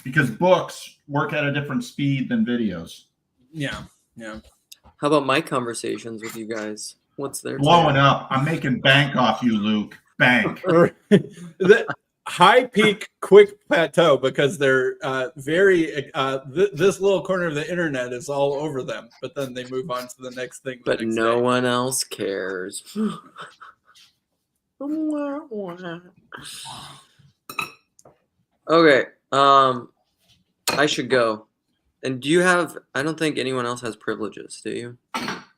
because books work at a different speed than videos. Yeah. How about my conversations with you guys? What's their blowing up? I'm making bank off you, Luke. bank. The high peak, quick plateau, because they're this little corner of the internet is all over them, but then they move on to the next thing. But no one else cares. Okay. I should go. And do you have? I don't think anyone else has privileges, do you?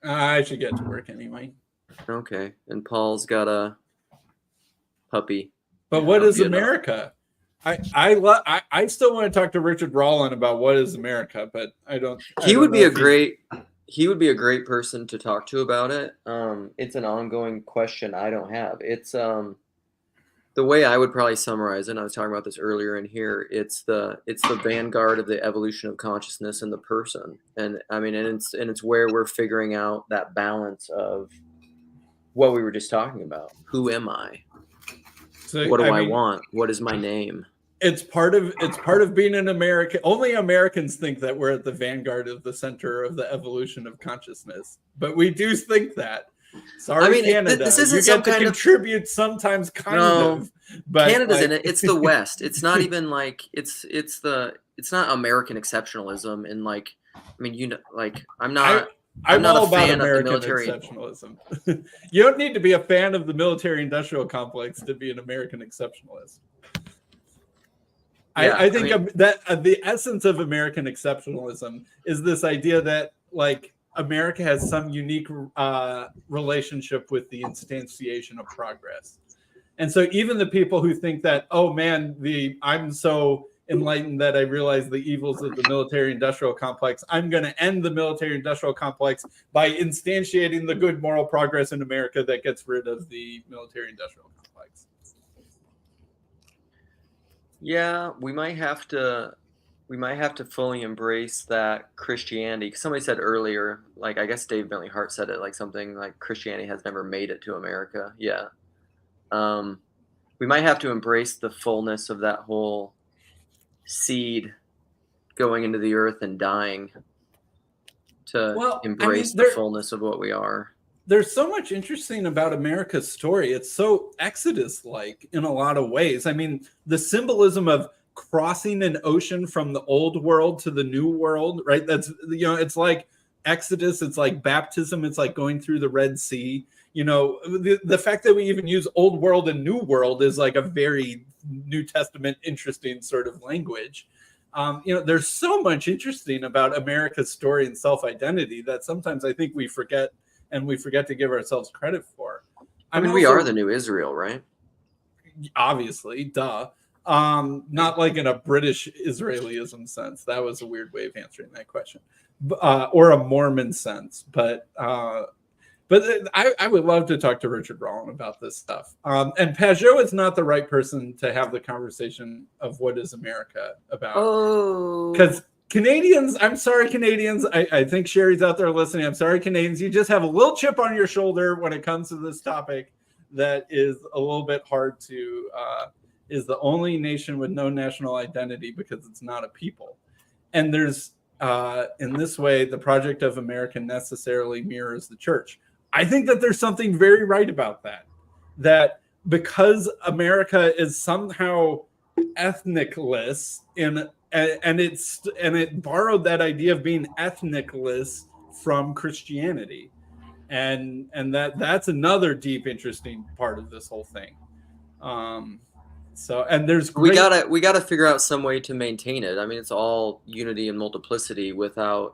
I should get to work anyway. Okay. And Paul's got a puppy. But what is America? I still want to talk to Richard Rollin about what is America, but he would be a great person to talk to about it. It's an ongoing question I don't have. It's the way I would probably summarize it, and I was talking about this earlier in here, it's the vanguard of the evolution of consciousness in the person. And I mean, and it's where we're figuring out that balance of what we were just talking about. Who am I? So, what do I want? What is my name? It's part of being an American. Only Americans think that we're at the vanguard of the center of the evolution of consciousness, but we do think that. Sorry, Canada. This isn't you get to contribute sometimes, kind of. But Canada's in it. It's the West. It's not even like it's not American exceptionalism. And like, I mean, I'm not all a fan about American of the military exceptionalism. You don't need to be a fan of the military-industrial complex to be an American exceptionalist. Yeah, I think that the essence of American exceptionalism is this idea that like America has some unique relationship with the instantiation of progress. And so even the people who think that, oh man, I'm so enlightened that I realize the evils of the military-industrial complex, I'm going to end the military-industrial complex by instantiating the good moral progress in America that gets rid of the military-industrial complex. Yeah, we might have to fully embrace that Christianity. Somebody said earlier, like I guess Dave Bentley Hart said it, like something like Christianity has never made it to America. Yeah. We might have to embrace the fullness of that whole seed going into the earth and dying to embrace the fullness of what we are. There's so much interesting about America's story. It's so Exodus-like in a lot of ways. I mean, the symbolism of crossing an ocean from the old world to the new world, right? That's, it's like Exodus, it's like baptism, it's like going through the Red Sea. The fact that we even use old world and new world is like a very New Testament interesting sort of language. There's so much interesting about America's story and self-identity that sometimes I think we forget, and we forget to give ourselves credit for. I mean, we are the new Israel, right? Obviously, duh. Not like in a British Israelism sense. That was a weird way of answering that question. Or a Mormon sense. But I would love to talk to Richard Rollin about this stuff. And Pajot is not the right person to have the conversation of what is America about. Oh. Because Canadians, I'm sorry, Canadians. I think Sherry's out there listening. I'm sorry, Canadians. You just have a little chip on your shoulder when it comes to this topic that is a little bit hard to, is the only nation with no national identity because it's not a people. And there's, in this way, the project of America necessarily mirrors the church. I think that there's something very right about that. That because America is somehow ethnicless and it borrowed that idea of being ethnicless from Christianity, and that's another deep, interesting part of this whole thing. So, and there's we gotta figure out some way to maintain it. I mean, it's all unity and multiplicity without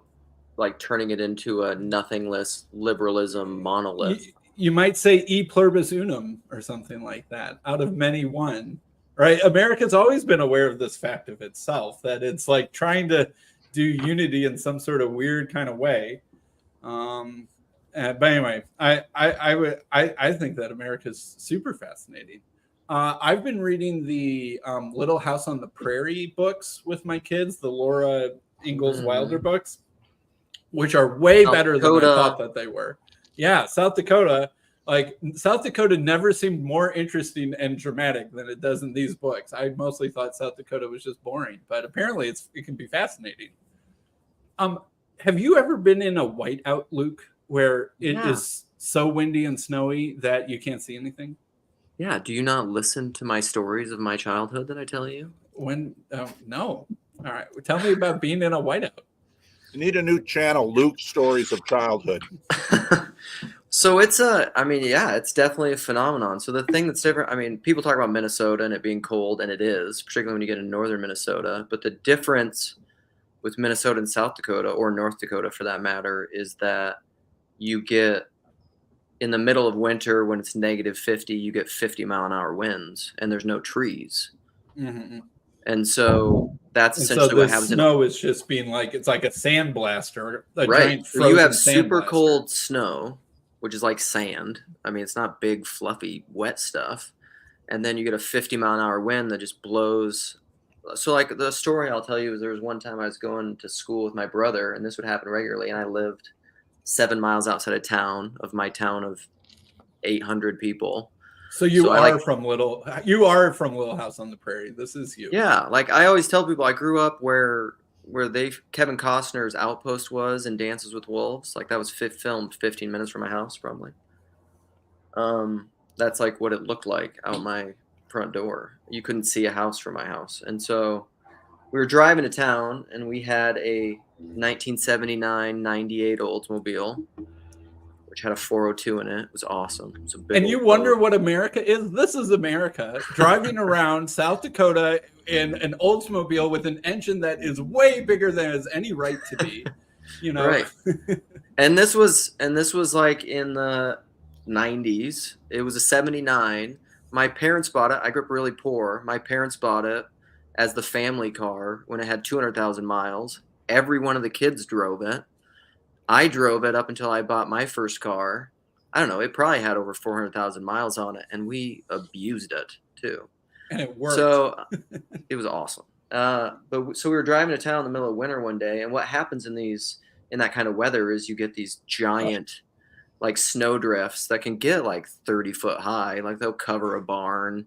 like turning it into a nothingless liberalism monolith. You might say e pluribus unum or something like that. Out of many, one. Right? America's always been aware of this fact of itself, that it's like trying to do unity in some sort of weird kind of way. But anyway, I think that America's super fascinating. I've been reading the Little House on the Prairie books with my kids, the Laura Ingalls Wilder books, which are way better than I thought that they were. Yeah, South Dakota. Like, South Dakota never seemed more interesting and dramatic than it does in these books. I mostly thought South Dakota was just boring, but apparently it can be fascinating. Have you ever been in a whiteout, Luke, where it is so windy and snowy that you can't see anything? Yeah. Do you not listen to my stories of my childhood that I tell you? No. All right. Tell me about being in a whiteout. You need a new channel, Luke Stories of Childhood. So it's it's definitely a phenomenon. So the thing that's different, I mean, people talk about Minnesota and it being cold, and it is, particularly when you get in northern Minnesota. But the difference with Minnesota and South Dakota, or North Dakota for that matter, is that you get in the middle of winter when it's -50, you get 50-mile-an-hour winds, and there's no trees. Mm-hmm. And so that's essentially what happens. Snow is just being like, it's like a sandblaster, a right. giant frozen You have sandblaster. super cold snow, which is like sand. I mean, it's not big, fluffy, wet stuff. And then you get a 50-mile-an-hour wind that just blows. So, like, the story I'll tell you is there was one time I was going to school with my brother, and this would happen regularly, and I lived 7 miles outside of my town of 800 people. So you are from Little House on the Prairie. This is you. Yeah, like I always tell people, I grew up where Kevin Costner's Outpost was in Dances with Wolves. Like that was filmed 15 minutes from my house, probably. That's like what it looked like out my front door. You couldn't see a house from my house. And so we were driving to town, and we had a 1979 98 Oldsmobile, which had a 402 in it. It was awesome. It was a big and you wonder what America is? This is America, driving around South Dakota in an Oldsmobile with an engine that is way bigger than it has any right to be. You know, right? And this was like in the 90s. It was a 79. My parents bought it. I grew up really poor. My parents bought it as the family car when it had 200,000 miles. Every one of the kids drove it. I drove it up until I bought my first car. I don't know. It probably had over 400,000 miles on it, and we abused it too. And it worked. So it was awesome. So we were driving to town in the middle of winter one day, and what happens in that kind of weather is you get these giant like snow drifts that can get like 30 foot high. Like they'll cover a barn.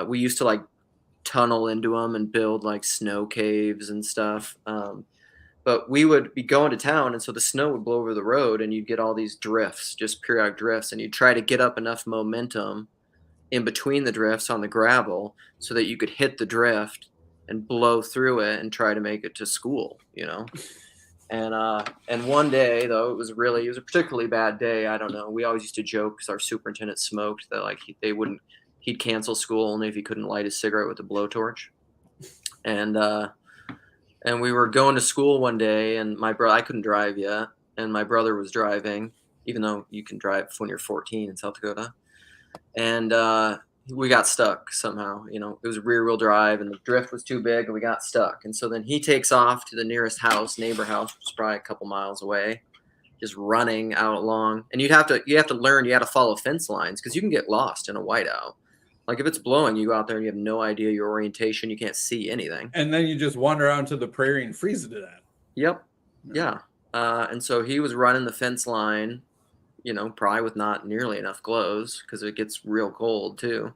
We used to like tunnel into them and build like snow caves and stuff. But we would be going to town, and so the snow would blow over the road, and you'd get all these drifts, just periodic drifts, and you'd try to get up enough momentum in between the drifts on the gravel so that you could hit the drift and blow through it and try to make it to school, you know? And one day, though, it was a particularly bad day. I don't know. We always used to joke because our superintendent smoked that like he'd cancel school only if he couldn't light his cigarette with a blowtorch. And we were going to school one day, and I couldn't drive yet, and my brother was driving, even though you can drive when you're 14 in South Dakota. And we got stuck somehow. You know, it was rear-wheel drive, and the drift was too big, and we got stuck. And so then he takes off to the nearest neighbor house, which was probably a couple miles away, just running out along. And you have to learn, you have to follow fence lines because you can get lost in a whiteout. Like if it's blowing, you go out there and you have no idea your orientation. You can't see anything. And then you just wander out into the prairie and freeze to death. Yep. Yeah. And so he was running the fence line, you know, probably with not nearly enough clothes because it gets real cold too.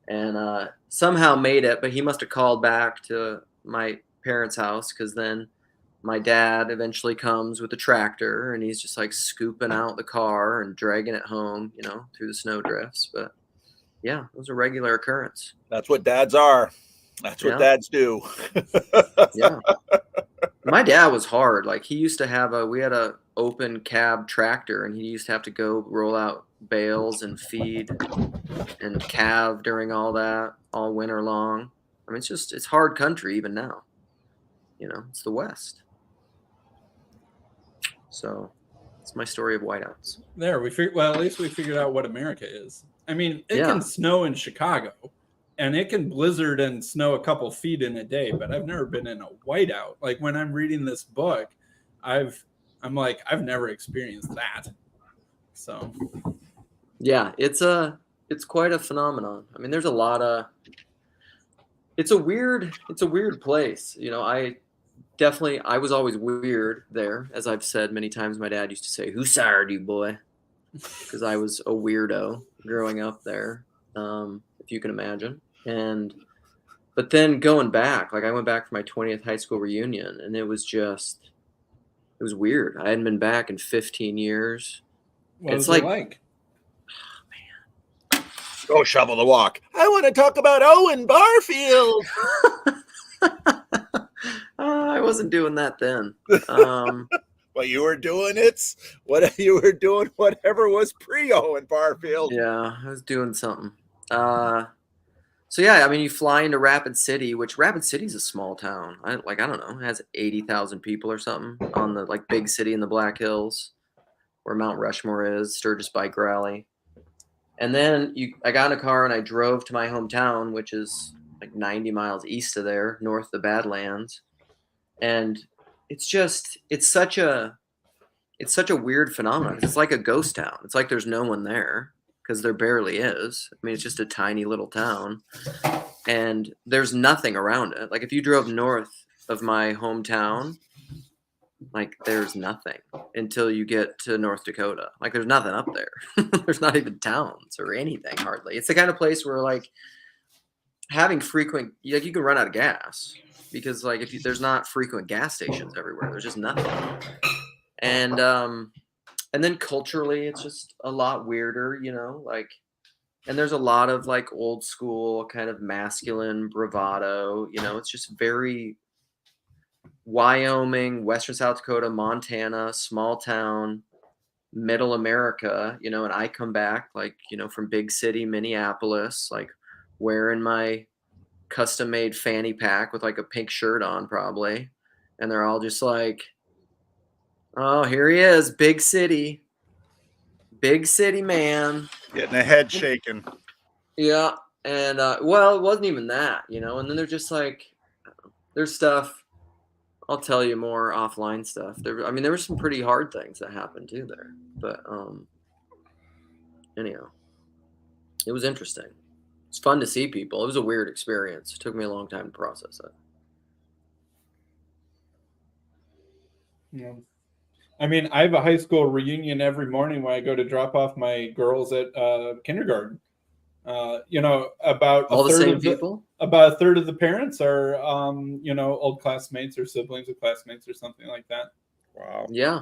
And somehow made it, but he must have called back to my parents' house because then my dad eventually comes with the tractor and he's just like scooping out the car and dragging it home, you know, through the snow drifts. But yeah, it was a regular occurrence. That's what dads are. That's what dads do. Yeah. My dad was hard. Like he used to we had a open cab tractor, and he used to have to go roll out bales and feed and calve during all that all winter long. I mean, it's hard country even now. You know, it's the West. So it's my story of whiteouts. There, at least we figured out what America is. I mean, it can snow in Chicago, and it can blizzard and snow a couple feet in a day, but I've never been in a whiteout. Like when I'm reading this book, I'm like, I've never experienced that. So yeah, it's quite a phenomenon. I mean, there's a lot of, it's a weird place. You know, I was always weird there. As I've said many times, my dad used to say, "Who sired you, boy?" Because I was a weirdo growing up there, if you can imagine. But then going back, like I went back for my 20th high school reunion, and it was weird. I hadn't been back in 15 years. What was it like? Oh, man. Go shovel the walk. I want to talk about Owen Barfield. I wasn't doing that then. Well, you were doing it. What you were doing, whatever was pre-Owen Barfield. Yeah, I was doing something. So yeah, I mean, you fly into Rapid City, which Rapid City's a small town. I don't know, it has 80,000 people or something on the like big city in the Black Hills, where Mount Rushmore is, Sturgis Bike Rally. And then I got in a car and I drove to my hometown, which is like 90 miles east of there, north of the Badlands. And it's such a weird phenomenon. It's like a ghost town. It's like there's no one there, because there barely is. I mean, it's just a tiny little town, and there's nothing around it. Like if you drove north of my hometown, like there's nothing until you get to North Dakota. Like there's nothing up there. There's not even towns or anything hardly. It's the kind of place where like having frequent, like you can run out of gas, because like there's not frequent gas stations everywhere. There's just nothing. And then culturally, it's just a lot weirder, you know, like, and there's a lot of like old school kind of masculine bravado, you know, it's just very Wyoming, Western South Dakota, Montana, small town, middle America, you know, and I come back like, you know, from big city, Minneapolis, like wearing my custom made fanny pack with like a pink shirt on probably. And they're all just like, oh, here he is, big city man, getting a head shaking. Yeah, and well, it wasn't even that, you know. And then they're just like, there's stuff. I'll tell you more offline stuff. There were some pretty hard things that happened too there, but anyhow, it was interesting. It's fun to see people. It was a weird experience. It took me a long time to process it. Yeah. I mean, I have a high school reunion every morning when I go to drop off my girls at kindergarten. You know, about all the same people. About a third of the parents are, you know, old classmates or siblings of classmates or something like that. Wow. Yeah.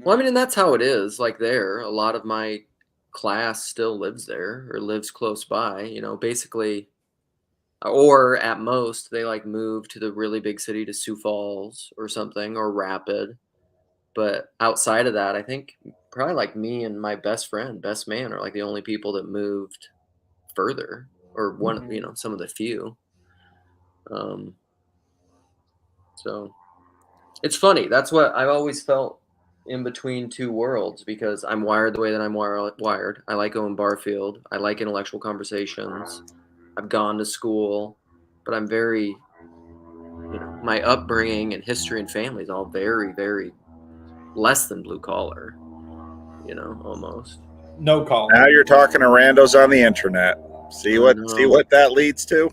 Well, I mean, and that's how it is. Like there, a lot of my class still lives there or lives close by. You know, basically, or at most they like move to the really big city to Sioux Falls or something, or Rapid. But outside of that, I think probably like me and my best man are like the only people that moved further, or one, you know, some of the few. So it's funny. That's what I've always felt in between two worlds, because I'm wired the way that I'm wired. I like Owen Barfield. I like intellectual conversations. I've gone to school, but I'm very, you know, my upbringing and history and family is all very, very less than blue collar, you know, almost. No collar. Now you're talking to randos on the internet. See what that leads to?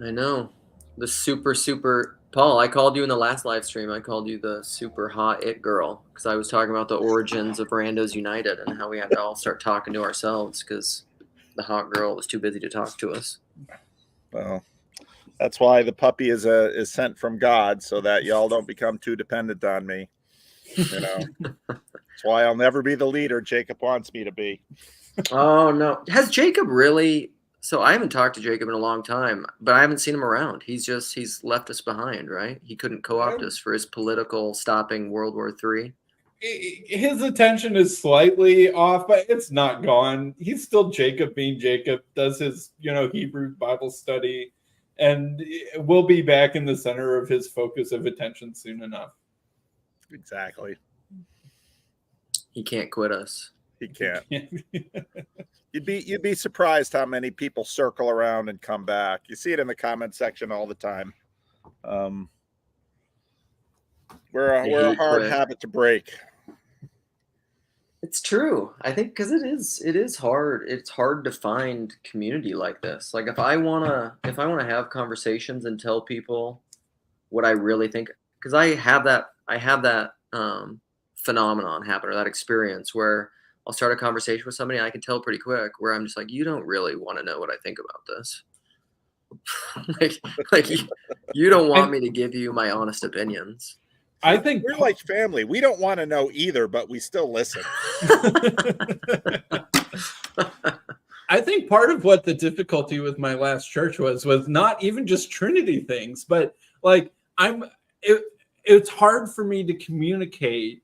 I know. The super Paul, I called you in the last live stream. I called you the super hot it girl, because I was talking about the origins of Randos United and how we had to all start talking to ourselves because the hot girl was too busy to talk to us. Well, that's why the puppy is sent from God, so that y'all don't become too dependent on me. You know, that's why I'll never be the leader Jacob wants me to be. Oh no, has Jacob really? So I haven't talked to Jacob in a long time, but I haven't seen him around. He's left us behind, right? He couldn't co-opt us for his political stopping World War III. His attention is slightly off, but it's not gone. He's still Jacob being Jacob, does his, you know, Hebrew Bible study, and we'll be back in the center of his focus of attention soon enough. Exactly. He can't quit us. He can't. You'd be surprised how many people circle around and come back. You see it in the comment section all the time. We're a hard habit to break. It's true. I think because it is hard. It's hard to find community like this. Like if I wanna have conversations and tell people what I really think, because I have that phenomenon happen, or that experience where I'll start a conversation with somebody and I can tell pretty quick where I'm just like, you don't really want to know what I think about this. like you don't want me to give you my honest opinions. I think we're like family. We don't want to know either, but we still listen. I think part of what the difficulty with my last church was not even just Trinity things, but like it's hard for me to communicate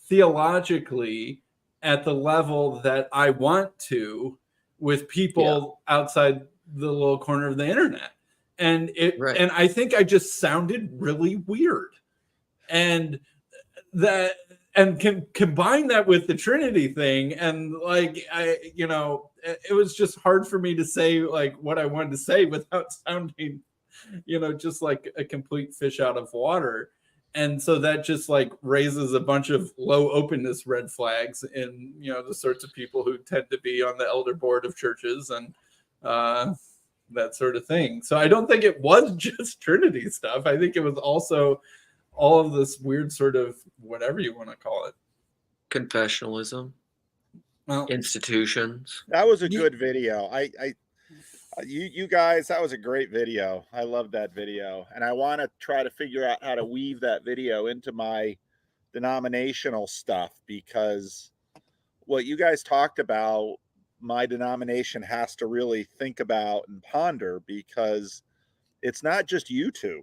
theologically at the level that I want to with people outside the little corner of the internet. And and I think I just sounded really weird. And that, and can combine that with the Trinity thing, and like it was just hard for me to say like what I wanted to say without sounding just like a complete fish out of water. And so that just like raises a bunch of low openness red flags in the sorts of people who tend to be on the elder board of churches and that sort of thing. So I don't think it was just Trinity stuff. I think it was also all of this weird sort of whatever you want to call it, confessionalism, institutions. That was a good video. You guys, that was a great video. I love that video, and I want to try to figure out how to weave that video into my denominational stuff, because what you guys talked about, my denomination has to really think about and ponder, because it's not just you two.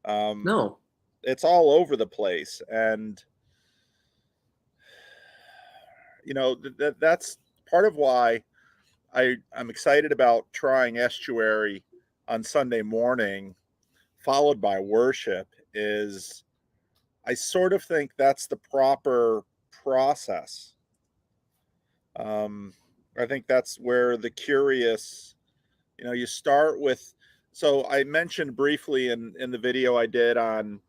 No, it's all over the place, and that's part of why I'm excited about trying Estuary on Sunday morning, followed by worship. Is I sort of think that's the proper process. I think that's where the curious, you start with. So I mentioned briefly in the video I did on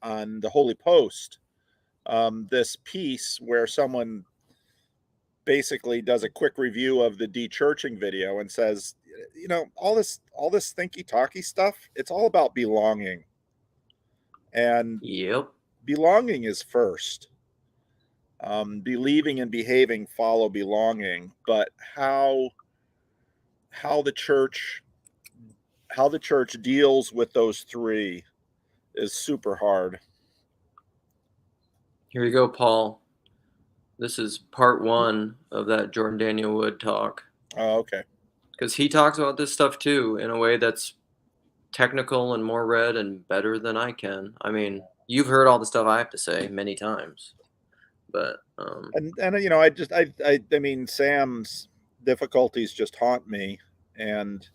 the Holy Post, this piece where someone basically does a quick review of the de-churching video and says, all this thinky talky stuff, it's all about belonging. And belonging is first. Believing and behaving follow belonging, but how the church deals with those three is super hard. Here you go, Paul. This is part 1 of that Jordan Daniel Wood talk. Oh, okay. Because he talks about this stuff too in a way that's technical and more read and better than I can. I mean, you've heard all the stuff I have to say many times, but I mean, Sam's difficulties just haunt me, and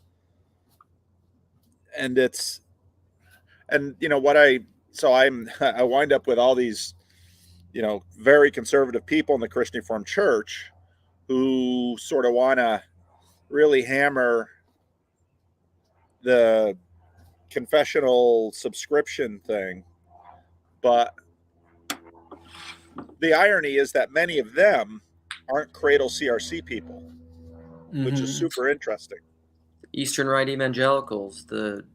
it's, and I wind up with all these very conservative people in the Christian Reformed Church who sort of want to really hammer the confessional subscription thing. But the irony is that many of them aren't Cradle CRC people, which is super interesting. Eastern Rite evangelicals, the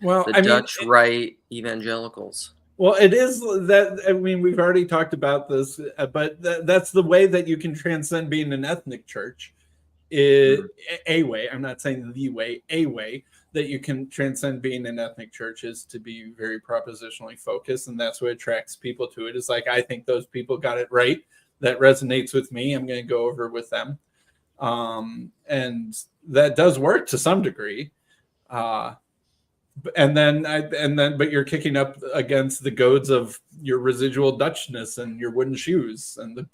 Dutch Rite evangelicals. Well, it is that, I mean, we've already talked about this, but that's the way that you can transcend being an ethnic church. A way, I'm not saying the way, a way that you can transcend being an ethnic church is to be very propositionally focused. And that's what attracts people to it. Is like, I think those people got it right. That resonates with me. I'm going to go over with them. And that does work to some degree. But you're kicking up against the goads of your residual Dutchness and your wooden shoes and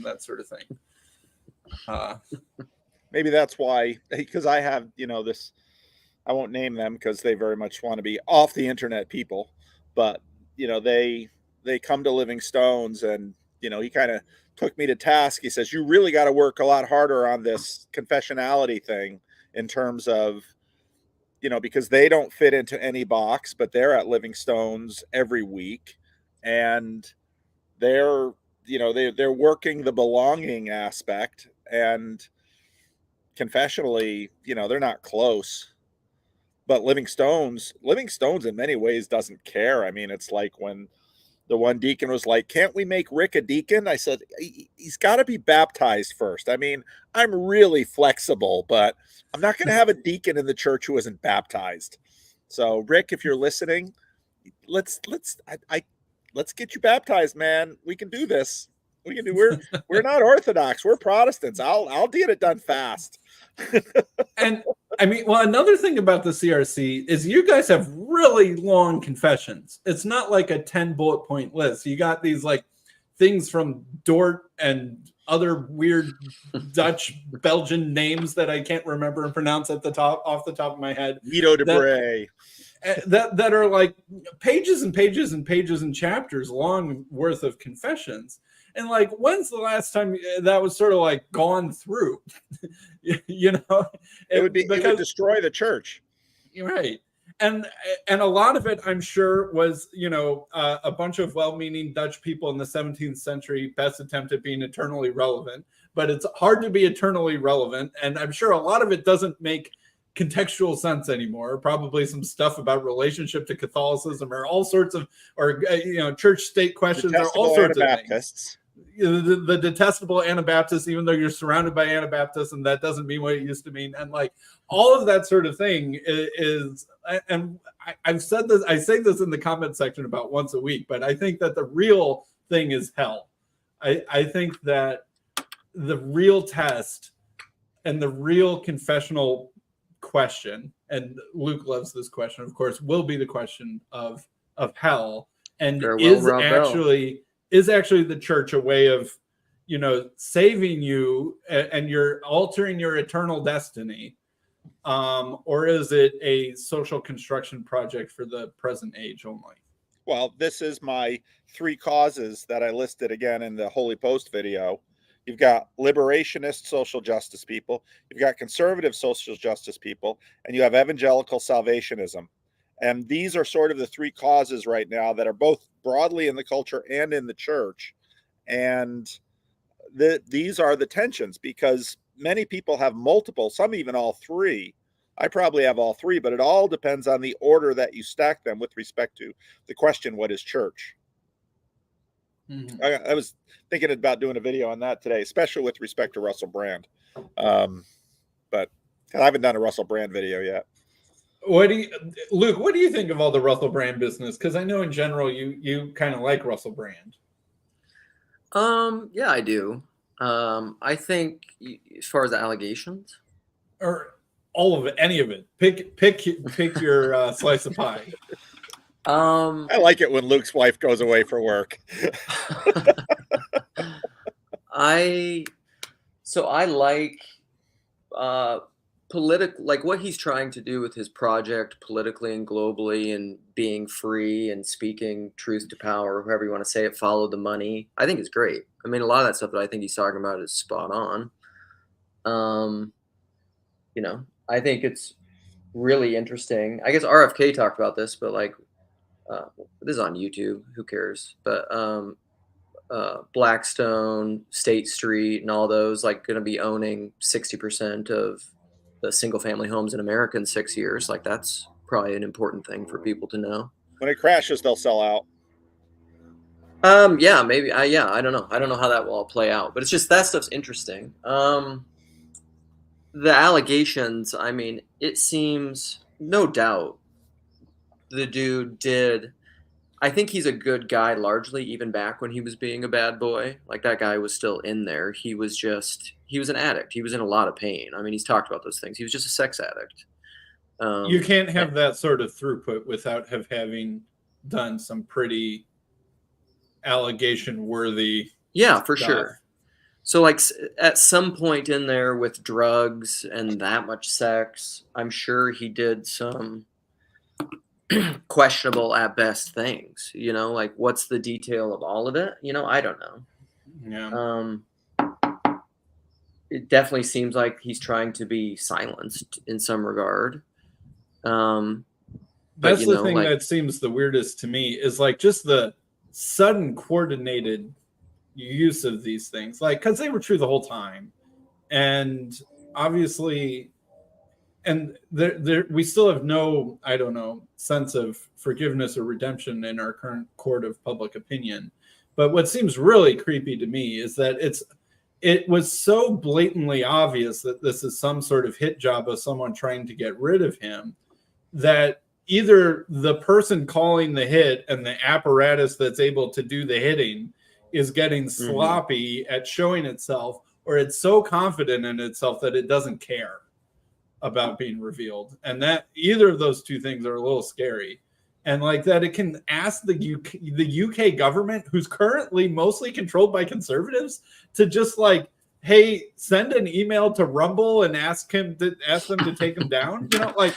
that sort of thing. Maybe that's why, because I have, this, I won't name them because they very much want to be off the internet people, but they come to Living Stones, and he kind of took me to task. He says, you really got to work a lot harder on this confessionality thing in terms of, because they don't fit into any box, but they're at Living Stones every week, and they're working the belonging aspect, and confessionally, they're not close. But Living Stones in many ways doesn't care. I mean, it's like when the one deacon was like, can't we make Rick a deacon? I said, he's got to be baptized first. I mean, I'm really flexible, but I'm not going to have a deacon in the church who isn't baptized. So Rick, if you're listening, let's get you baptized, man. We can do this. We're not Orthodox. We're Protestants. I'll get it done fast. And I mean, well, another thing about the CRC is you guys have really long confessions. It's not like a 10 bullet point list. You got these like things from Dort and other weird Dutch, Belgian names that I can't remember and pronounce off the top of my head. Guido de Bray. That are like pages and pages and pages and chapters long worth of confessions. And like, when's the last time that was sort of like gone through? You know, it would destroy the church. You're right. And a lot of it, I'm sure, was, you know, a bunch of well-meaning Dutch people in the 17th century best attempt at being eternally relevant. But it's hard to be eternally relevant. And I'm sure a lot of it doesn't make contextual sense anymore. Probably some stuff about relationship to Catholicism or all sorts of, or, you know, church-state questions or all sorts of things. The detestable Anabaptists, even though you're surrounded by Anabaptists, and that doesn't mean what it used to mean. And like all of that sort of thing is, and I've said this, I say this in the comment section about once a week, but I think that the real thing is hell. I think that the real test and the real confessional question, and Luke loves this question, of course, will be the question of hell. And is actually the church a way of, you know, saving you and you're altering your eternal destiny? Or is it a social construction project for the present age only? Well, this is my 3 causes that I listed again in the Holy Post video. You've got liberationist social justice people, you've got conservative social justice people, and you have evangelical salvationism. And these are sort of the 3 causes right now that are both broadly in the culture and in the church. And these are the tensions, because many people have multiple, some even all 3. I probably have all 3, but it all depends on the order that you stack them with respect to the question, what is church? Mm-hmm. I was thinking about doing a video on that today, especially with respect to Russell Brand. But I haven't done a Russell Brand video yet. Luke, what do you think of all the Russell Brand business? Because I know in general you kind of like Russell Brand. Yeah, I do. I think as far as the allegations, or all of it, any of it, pick your slice of pie. I like it when Luke's wife goes away for work. I like like what he's trying to do with his project politically and globally, and being free and speaking truth to power, however you want to say it, follow the money. I think it's great. I mean, a lot of that stuff that I think he's talking about is spot on. You know, I think it's really interesting. I guess RFK talked about this, but like, this is on YouTube, who cares? But Blackstone, State Street, and all those, like, going to be owning 60% of the single family homes in America in 6 years. Like, that's probably an important thing for people to know. When it crashes, they'll sell out. Yeah, maybe. Yeah, I don't know. I don't know how that will all play out, but it's just, that stuff's interesting. The allegations, I mean, it seems, no doubt, the dude did. I think he's a good guy largely, even back when he was being a bad boy. Like, that guy was still in there. He was an addict. He was in a lot of pain. I mean, he's talked about those things. He was just a sex addict. You can't have that sort of throughput without having done some pretty allegation-worthy Yeah, for sure. So, like, at some point in there with drugs and that much sex, I'm sure he did some questionable at best things, you know, like, what's the detail of all of it? You know, I don't know. Yeah. It definitely seems like he's trying to be silenced in some regard. That's the thing that seems the weirdest to me, is like just the sudden coordinated use of these things, like, because they were true the whole time, and obviously, and we still have no, I don't know, sense of forgiveness or redemption in our current court of public opinion. But what seems really creepy to me is that it was so blatantly obvious that this is some sort of hit job of someone trying to get rid of him, that either the person calling the hit and the apparatus that's able to do the hitting is getting sloppy at showing itself, or it's so confident in itself that it doesn't care. about being revealed, and that either of those two things are a little scary. And like that, it can ask the UK government, who's currently mostly controlled by conservatives, to just like, hey, send an email to Rumble and ask them to take him down. You know, like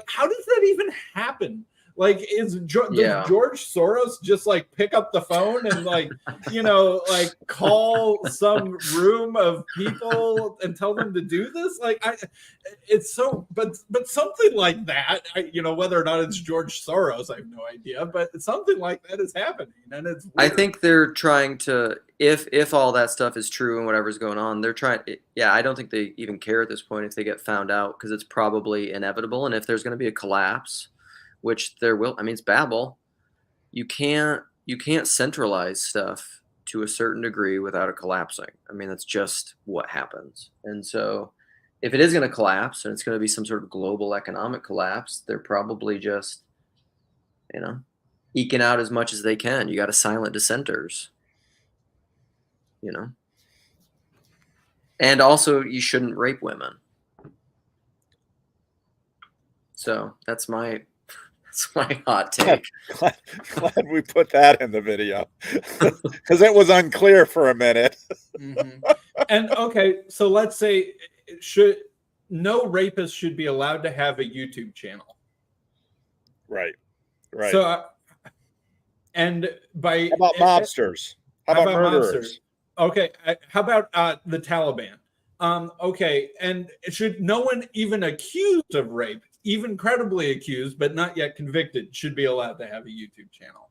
how does that even happen? Like, does George Soros just like pick up the phone and like, you know, like call some room of people and tell them to do this? Like, it's so, but something like that, you know, whether or not it's George Soros, I have no idea, but something like that is happening, and it's weird. I think they're trying to, if all that stuff is true and whatever's going on, they're trying. Yeah, I don't think they even care at this point if they get found out, because it's probably inevitable, and if there's going to be a collapse, which there will. I mean, it's Babel. You can't centralize stuff to a certain degree without it collapsing. I mean, that's just what happens. And so if it is going to collapse and it's going to be some sort of global economic collapse, they're probably just, you know, eking out as much as they can. You got to silent dissenters, you know. And also, you shouldn't rape women. So that's my hot take. Glad we put that in the video, because it was unclear for a minute. Mm-hmm. And okay, so let's say no rapist should be allowed to have a YouTube channel. Right. So, and how about mobsters? How about murderers? Okay, how about the Taliban? Okay, and should no one even accused of rape, even credibly accused but not yet convicted, should be allowed to have a YouTube channel?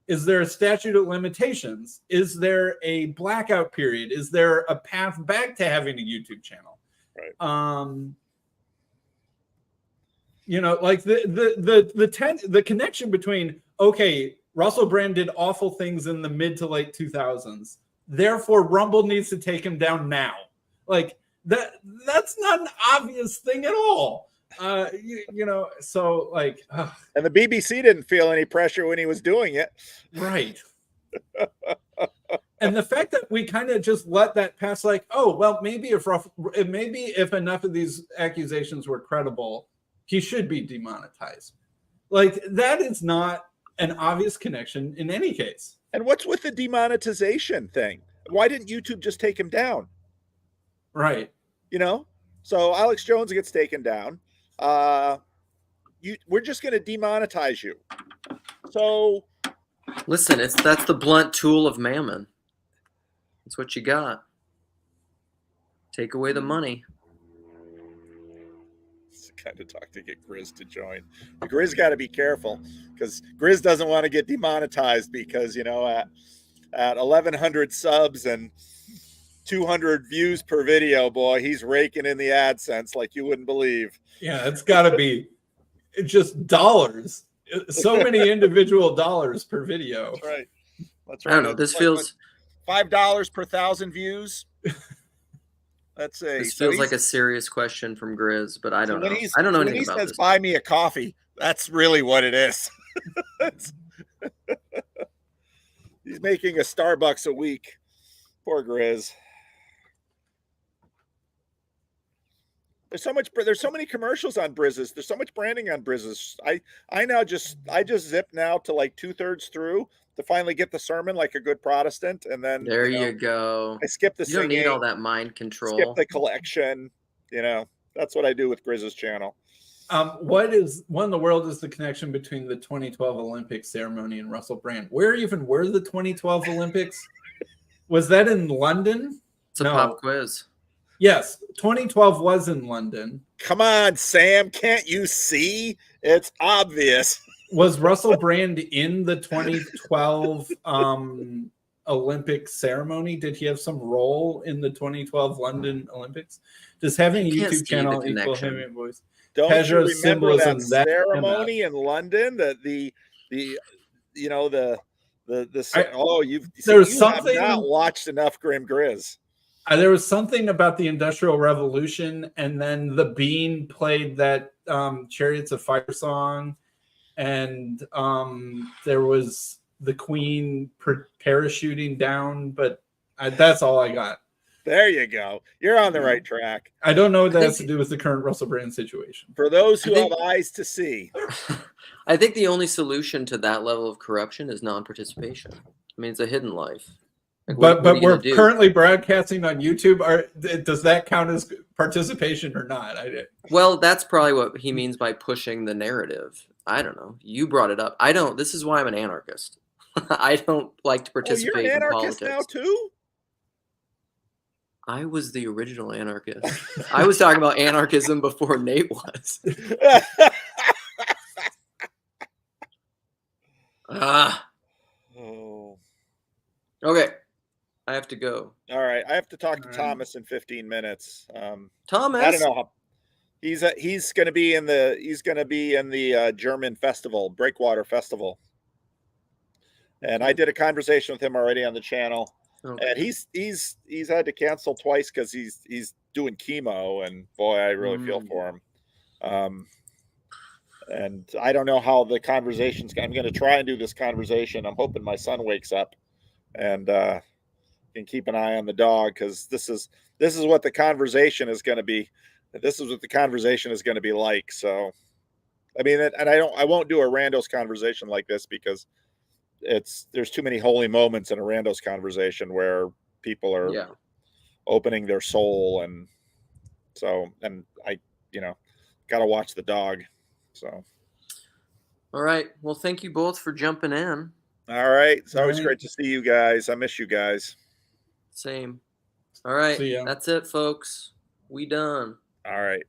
Is there a statute of limitations? Is there a blackout period? Is there a path back to having a YouTube channel? Right. You know, like the connection between, okay, Russell Brand did awful things in the mid to late 2000s, therefore Rumble needs to take him down now. Like that's not an obvious thing at all. You know, so like, and the BBC didn't feel any pressure when he was doing it. Right. And the fact that we kind of just let that pass, like, oh, well, maybe if enough of these accusations were credible, he should be demonetized. Like, that is not an obvious connection in any case. And what's with the demonetization thing? Why didn't YouTube just take him down? Right. You know, so Alex Jones gets taken down. We're just going to demonetize you. So listen, that's the blunt tool of mammon. That's what you got. Take away the money. It's kind of talk to get Grizz to join. But Grizz got to be careful, because Grizz doesn't want to get demonetized, because, you know, at 1,100 subs and 200 views per video, boy, he's raking in the AdSense like you wouldn't believe. Yeah, it's got to be just dollars. So many individual dollars per video. That's right. I don't know. This feels $5 per 1,000 views. Let's say this feels like a serious question from Grizz, but I don't know. I don't know anything about this. He says, "Buy me a coffee." That's really what it is. He's making a Starbucks a week. Poor Grizz. There's so many commercials on Brizz's. There's so much branding on Brizz's. I just zip now to like 2/3 through to finally get the sermon like a good Protestant, and then there you go. I skip the singing. You don't need all that mind control. Skip the collection. You know, that's what I do with Grizz's channel. What in the world is the connection between the 2012 Olympic ceremony and Russell Brand? Where even were the 2012 Olympics? Was that in London? It's a pop quiz. Yes, 2012 was in London. Come on, Sam. Can't you see? It's obvious. Was Russell Brand in the 2012 Olympic ceremony? Did he have some role in the 2012 London Olympics? Does having a YouTube channel equal him in voice? Don't you remember that ceremony in London? You have not watched enough Grim Grizz. There was something about the Industrial Revolution, and then the Bean played that Chariots of Fire song, and there was the Queen parachuting down, but that's all I got. There you go. You're on the right track. I don't know what that has to do with the current Russell Brand situation. For those who have eyes to see. I think the only solution to that level of corruption is non-participation. I mean, it's a hidden life. Like, but we're currently broadcasting on YouTube. Does that count as participation or not? Well, that's probably what he means by pushing the narrative. I don't know. You brought it up. I don't. This is why I'm an anarchist. I don't like to participate in politics. You're an anarchist now too? I was the original anarchist. I was talking about anarchism before Nate was. Oh. Okay. I have to go. All right. I have to talk to Thomas in 15 minutes. Thomas? I don't know how he's going to be in the German festival, Breakwater Festival. And I did a conversation with him already on the channel. Okay. And he's had to cancel twice because he's doing chemo, and boy, I really feel for him. And I don't know how the conversation's. I'm going to try and do this conversation. I'm hoping my son wakes up and can keep an eye on the dog, because this is what the conversation is going to be. This is what the conversation is going to be like. So, I mean, and I won't do a Randos conversation like this, because there's too many holy moments in a Randos conversation where people are opening their soul, and I got to watch the dog. So, all right. Well, thank you both for jumping in. All right. It's always great to see you guys. I miss you guys. Same. All right. That's it, folks. We done. All right.